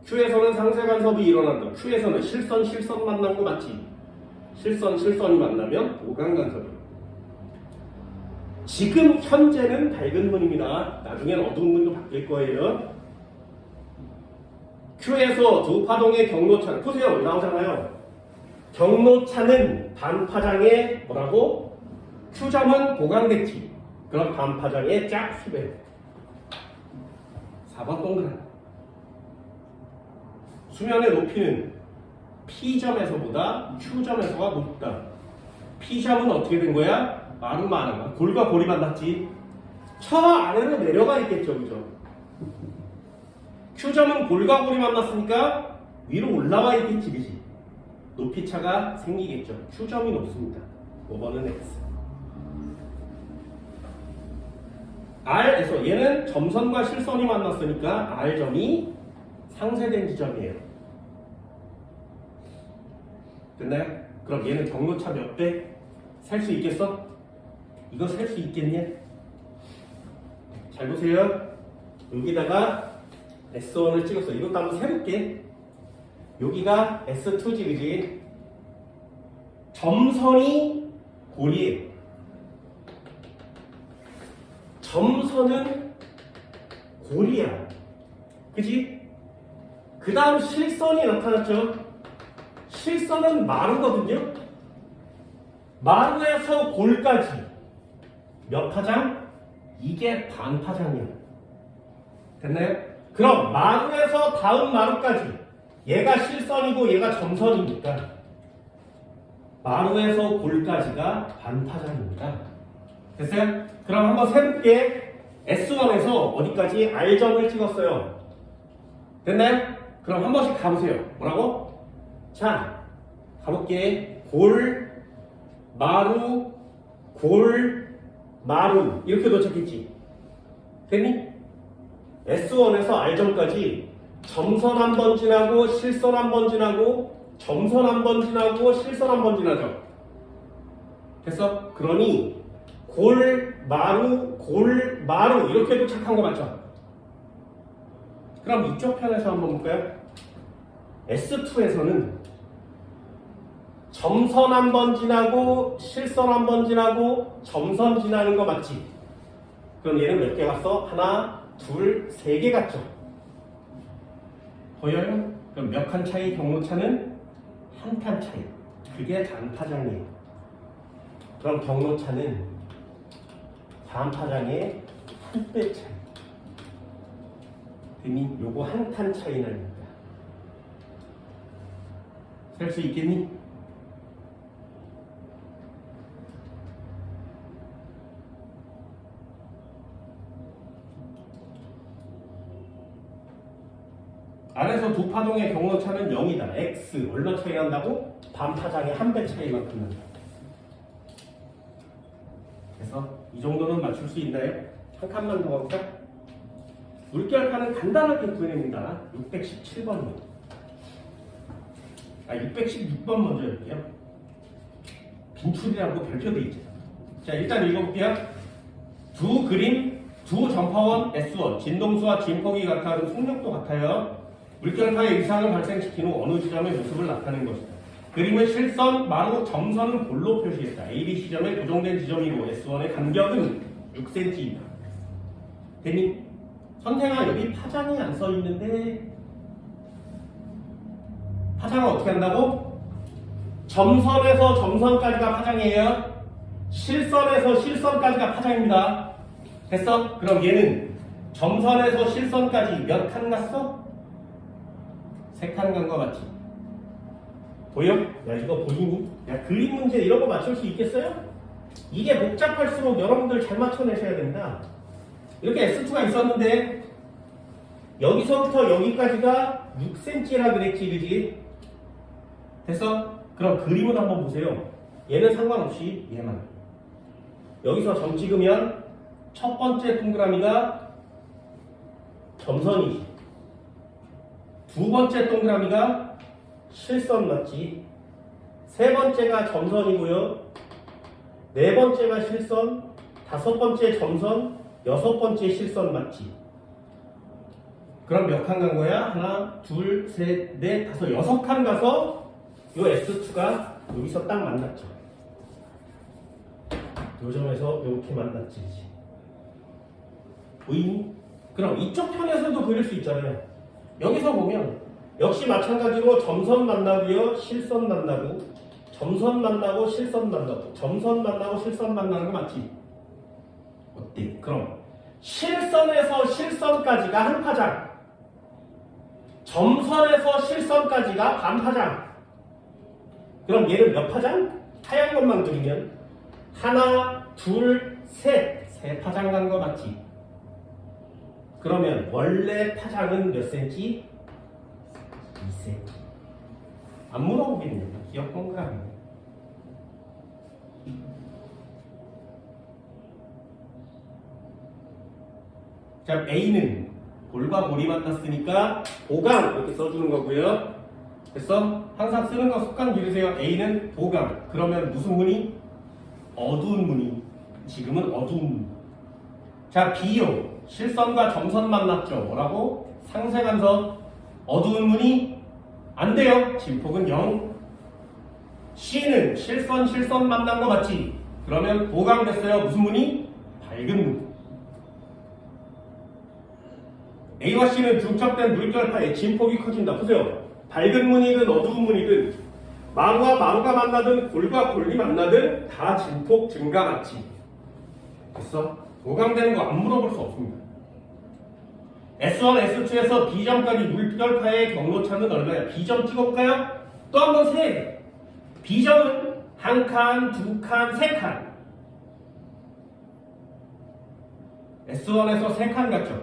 Q에서는 상쇄 간섭이 일어난다. Q에서는 실선 만난 거 맞지? 실선이 만나면 보강 간섭이에요. 지금 현재는 밝은 문입니다. 나중엔 어두운 문도 바뀔 거예요. Q에서 두 파동의 경로차는 보세요. 나오잖아요. 경로차는 반파장에 뭐라고? Q점은 보강됐지. 그럼 반파장에 짝수배. 4번 동그라미. 수면의 높이는 P점에서보다 Q점에서가 높다. P점은 어떻게 된 거야? 마루만 골과 골이 만났지. 저 아래로 내려가 있겠죠, 그죠? Q점은 골과 골이 만났으니까 위로 올라와 있겠지, 그지? 높이 차가 생기겠죠. Q점이 높습니다. 5번은 X. R에서 얘는 점선과 실선이 만났으니까 R점이 상쇄된 지점이에요. 됐나요? 그럼 얘는 경로차 몇 배? 셀 수 있겠어? 이거 셀 수 있겠냐? 잘 보세요. 여기다가 S1을 찍었어. 이것도 한번 세볼게. 여기가 S2지, 그지? 점선이 골이에요. 점선은 골이야. 그지? 그 다음 실선이 나타났죠? 실선은 마루거든요? 마루에서 골까지 몇 파장? 이게 반파장이야. 됐나요? 그럼 마루에서 다음 마루까지 얘가 실선이고 얘가 점선이니까 마루에서 골까지가 반파장입니다. 됐어요? 그럼 한번 세볼게. S1에서 어디까지? R점을 찍었어요. 됐나요? 그럼 한 번씩 가보세요. 뭐라고? 자, 가볼게. 골, 마루, 골, 마루 이렇게 도착했지. 됐니? S1에서 R점까지 점선 한 번 지나고 실선 한 번 지나고 점선 한 번 지나고 실선 한 번 지나죠. 됐어? 그러니 골, 마루 이렇게 도착한 거 맞죠? 그럼 이쪽 편에서 한번 볼까요? S2에서는 점선 한 번 지나고 실선 한 번 지나고 점선 지나는 거 맞지? 그럼 얘는 몇 개 갔어? 하나, 둘, 세 개 같죠? 보여요? 그럼 몇 칸 차이 경로차는 한 칸 차이. 그게 단파장이에요. 그럼 경로차는 단파장의 한 배 차이. 그니 요거 한 칸 차이 납니다. 셀 수 있겠니? 안에서 두 파동의 경로차는 0이다. x 얼마 차이 난다고? 반파장의 한 배 차이만큼 난다. 그래서 이 정도는 맞출 수 있나요? 한 칸만 더 가볼까? 물결파는 간단하게 구해냅니다. 617번이요. 616번 먼저 해볼게요. 빈출이라고 별표돼 있죠. 자, 일단 읽어볼게요. 두 그림, 두 전파원 S1, 진동수와 진폭이 같아 속력도 같아요. 물결파의 이상을 발생시킨 후 어느 지점의 모습을 나타낸 것이다. 그림은 실선, 마루, 점선은 볼로 표시했다. AB 시점에 고정된 지점이고 S1의 간격은 6cm입니다. 됐니? 선생아, 여기 파장이 안 써 있는데 파장을 어떻게 한다고? 점선에서 점선까지가 파장이에요. 실선에서 실선까지가 파장입니다. 됐어? 그럼 얘는 점선에서 실선까지 몇 칸 갔어? 3칸 간 거 맞지? 보여? 야, 이거 보이니? 야, 그림 문제 이런 거 맞출 수 있겠어요? 이게 복잡할수록 여러분들 잘 맞춰내셔야 됩니다. 이렇게 S2가 있었는데 여기서부터 여기까지가 6cm라 그랬지, 그지? 됐어? 그럼 그림을 한번 보세요. 얘는 상관없이 얘만. 여기서 점 찍으면 첫 번째 동그라미가 점선이지. 두 번째 동그라미가 실선 맞지. 세 번째가 점선이고요. 네 번째가 실선, 다섯 번째 점선, 여섯 번째 실선 맞지. 그럼 몇 칸 간 거야? 하나, 둘, 셋, 넷, 다섯, 6칸 가서 요 S2가 여기서 딱 만났죠. 요 점에서 이렇게 만났지. 보이니? 그럼 이쪽 편에서도 그릴 수 있잖아요. 여기서 보면 역시 마찬가지로 점선 만나고요, 실선 만나고, 점선 만나고, 실선 만나고, 점선 만나고, 실선 만나는 거 맞지? 어때? 그럼 실선에서 실선까지가 한 파장, 점선에서 실선까지가 반 파장. 그럼 얘는 몇 파장? 하얀 것만 그리면 하나, 둘, 셋, 세 파장 간 거 맞지? 그러면 원래 파장은 몇 cm? 2cm. 안 물어보겠네요. 기억 동그라미. 자, A는 볼과 볼이 만났으니까 보강 이렇게 써주는 거고요. 됐어? 항상 쓰는 거 습관 기르세요. A는 보강. 그러면 무슨 무늬? 어두운 무늬. 지금은 어두운 무늬. 자, B요. 실선과 점선 만났죠. 뭐라고? 상세간선. 어두운 무늬? 안 돼요. 진폭은 0. C는 실선 만난 거 맞지? 그러면 보강됐어요. 무슨 무늬? 밝은 무늬. A와 C는 중첩된 물결파의 진폭이 커진다. 보세요. 밝은 무늬든 어두운 무늬든 마루와 마루가 만나든 골과 골이 만나든 다 진폭 증가 맞지? 됐어? 보강되는 거 안 물어볼 수 없습니다. S1, S2에서 B점까지 물결파의 경로차는 얼마야? B점 찍어볼까요? 또 한 번 세. B점은 한 칸, 두 칸, 세 칸. S1에서 세 칸 갔죠?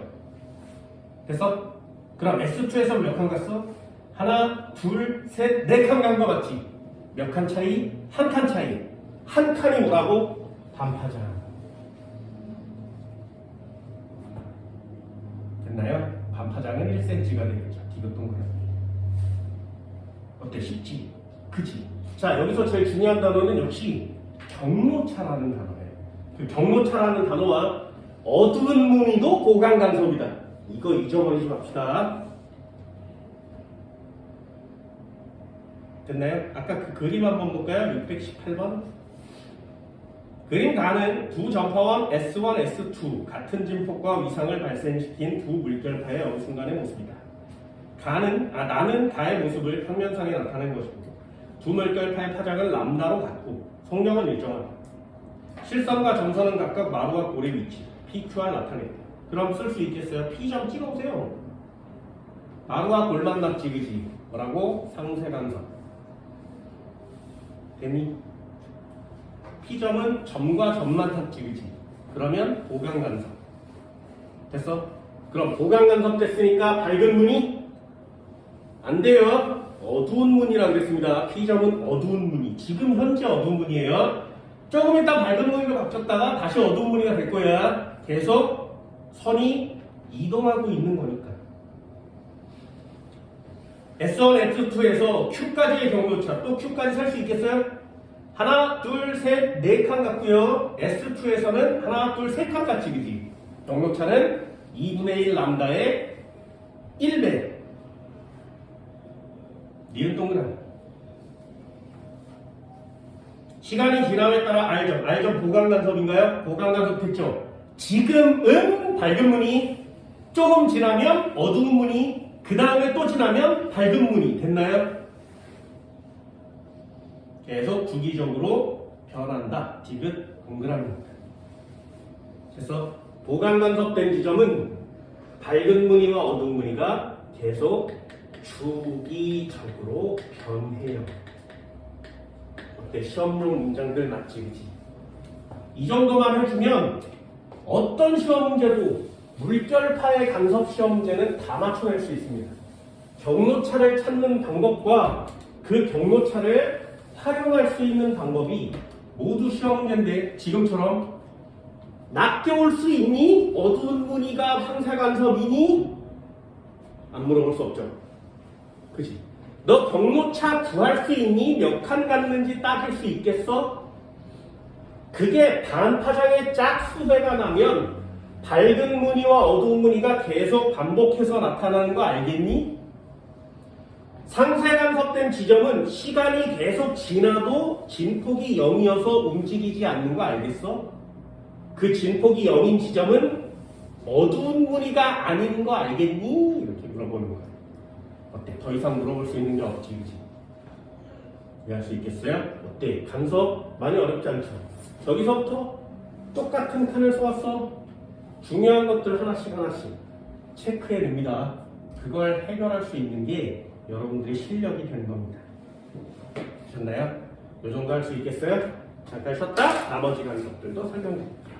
됐어? 그럼 S2에서 몇 칸 갔어? 하나, 둘, 셋, 네 칸 간 거 맞지? 몇 칸 차이? 한 칸 차이. 한 칸이 뭐라고? 반파장. 됐나요? 반파장은 1cm가 되겠죠. 디귿 동그라미. 어때? 쉽지? 그치? 자, 여기서 제일 중요한 단어는 역시 경로차라는 단어예요. 그 경로차라는 단어와 어두운 무늬도 보강 간섭이다. 이거 잊어버리지 맙시다. 됐나요? 아까 그 그림 한번 볼까요? 618번. 그림 가는 두 점퍼원 S1, S2 같은 진폭과 위상을 발생시킨 두 물결파의 어느 순간의 모습이다. 나는 가의 모습을 평면상에 나타낸 것이고 두 물결파의 파장은 람다로 같고 속력은 일정하다. 실선과 점선은 각각 마루와 골의 위치 PQR 나타낸다. 그럼 쓸 수 있겠어요? P점 찍어보세요. 마루와 골만 딱 찍으지. 뭐라고? 상세간섭. 됐니? P점은 점과 점만 딱 찍으지. 그러면 보강간섭. 됐어? 그럼 보강간섭 됐으니까 밝은 무늬? 안 돼요. 어두운 무늬라고 그랬습니다. P점은 어두운 무늬. 지금 현재 어두운 무늬예요. 조금 이따 밝은 무늬로 바뀌었다가 다시 어두운 무늬가 될 거야. 계속 선이 이동하고 있는 거니까. S1, S2에서 Q까지의 경로차, 또 Q까지 살 수 있겠어요? 하나, 둘, 셋, 네 칸 같고요. S2에서는 하나, 둘, 세 칸 같이 그지? 경로차는 2분의 1 람다의 1배. 니은 동그라미. 시간이 지남에 따라 R점 보강간섭인가요? 보강간섭 됐죠? 지금은 밝은 무늬, 조금 지나면 어두운 무늬, 그 다음에 또 지나면 밝은 무늬 됐나요? 계속 주기적으로 변한다. 디귿 동그라미입니다. 그래서 보강간섭된 지점은 밝은 무늬와 어두운 무늬가 계속 주기적으로 변해요. 어때? 시험용 문장들 맞지, 그치? 이 정도만 해주면 어떤 시험 문제도 물결파의 간섭 시험 문제는 다 맞춰낼 수 있습니다. 경로차를 찾는 방법과 그 경로차를 활용할 수 있는 방법이 모두 시험 문제인데 지금처럼 낮게 올 수 있니? 어두운 무늬가 황사간섭이니? 안 물어볼 수 없죠. 그치? 너 경로차 구할 수 있니? 몇 칸 갔는지 따질 수 있겠어? 그게 반파장의 짝수배가 나면 밝은 무늬와 어두운 무늬가 계속 반복해서 나타나는 거 알겠니? 상세간섭된 지점은 시간이 계속 지나도 진폭이 0이어서 움직이지 않는 거 알겠어? 그 진폭이 0인 지점은 어두운 무늬가 아닌 거 알겠니? 이렇게 물어보는 거야. 어때? 더 이상 물어볼 수 있는 게 없지, 그치? 이해할 수 있겠어요? 어때? 간섭 많이 어렵지 않죠? 저기서부터 똑같은 칸을 쏘았어. 중요한 것들 하나씩 체크해 냅니다. 그걸 해결할 수 있는 게 여러분들의 실력이 되는 겁니다. 되셨나요? 이 정도 할 수 있겠어요? 잠깐 쉬었다 나머지 간섭들도 설명드릴게요.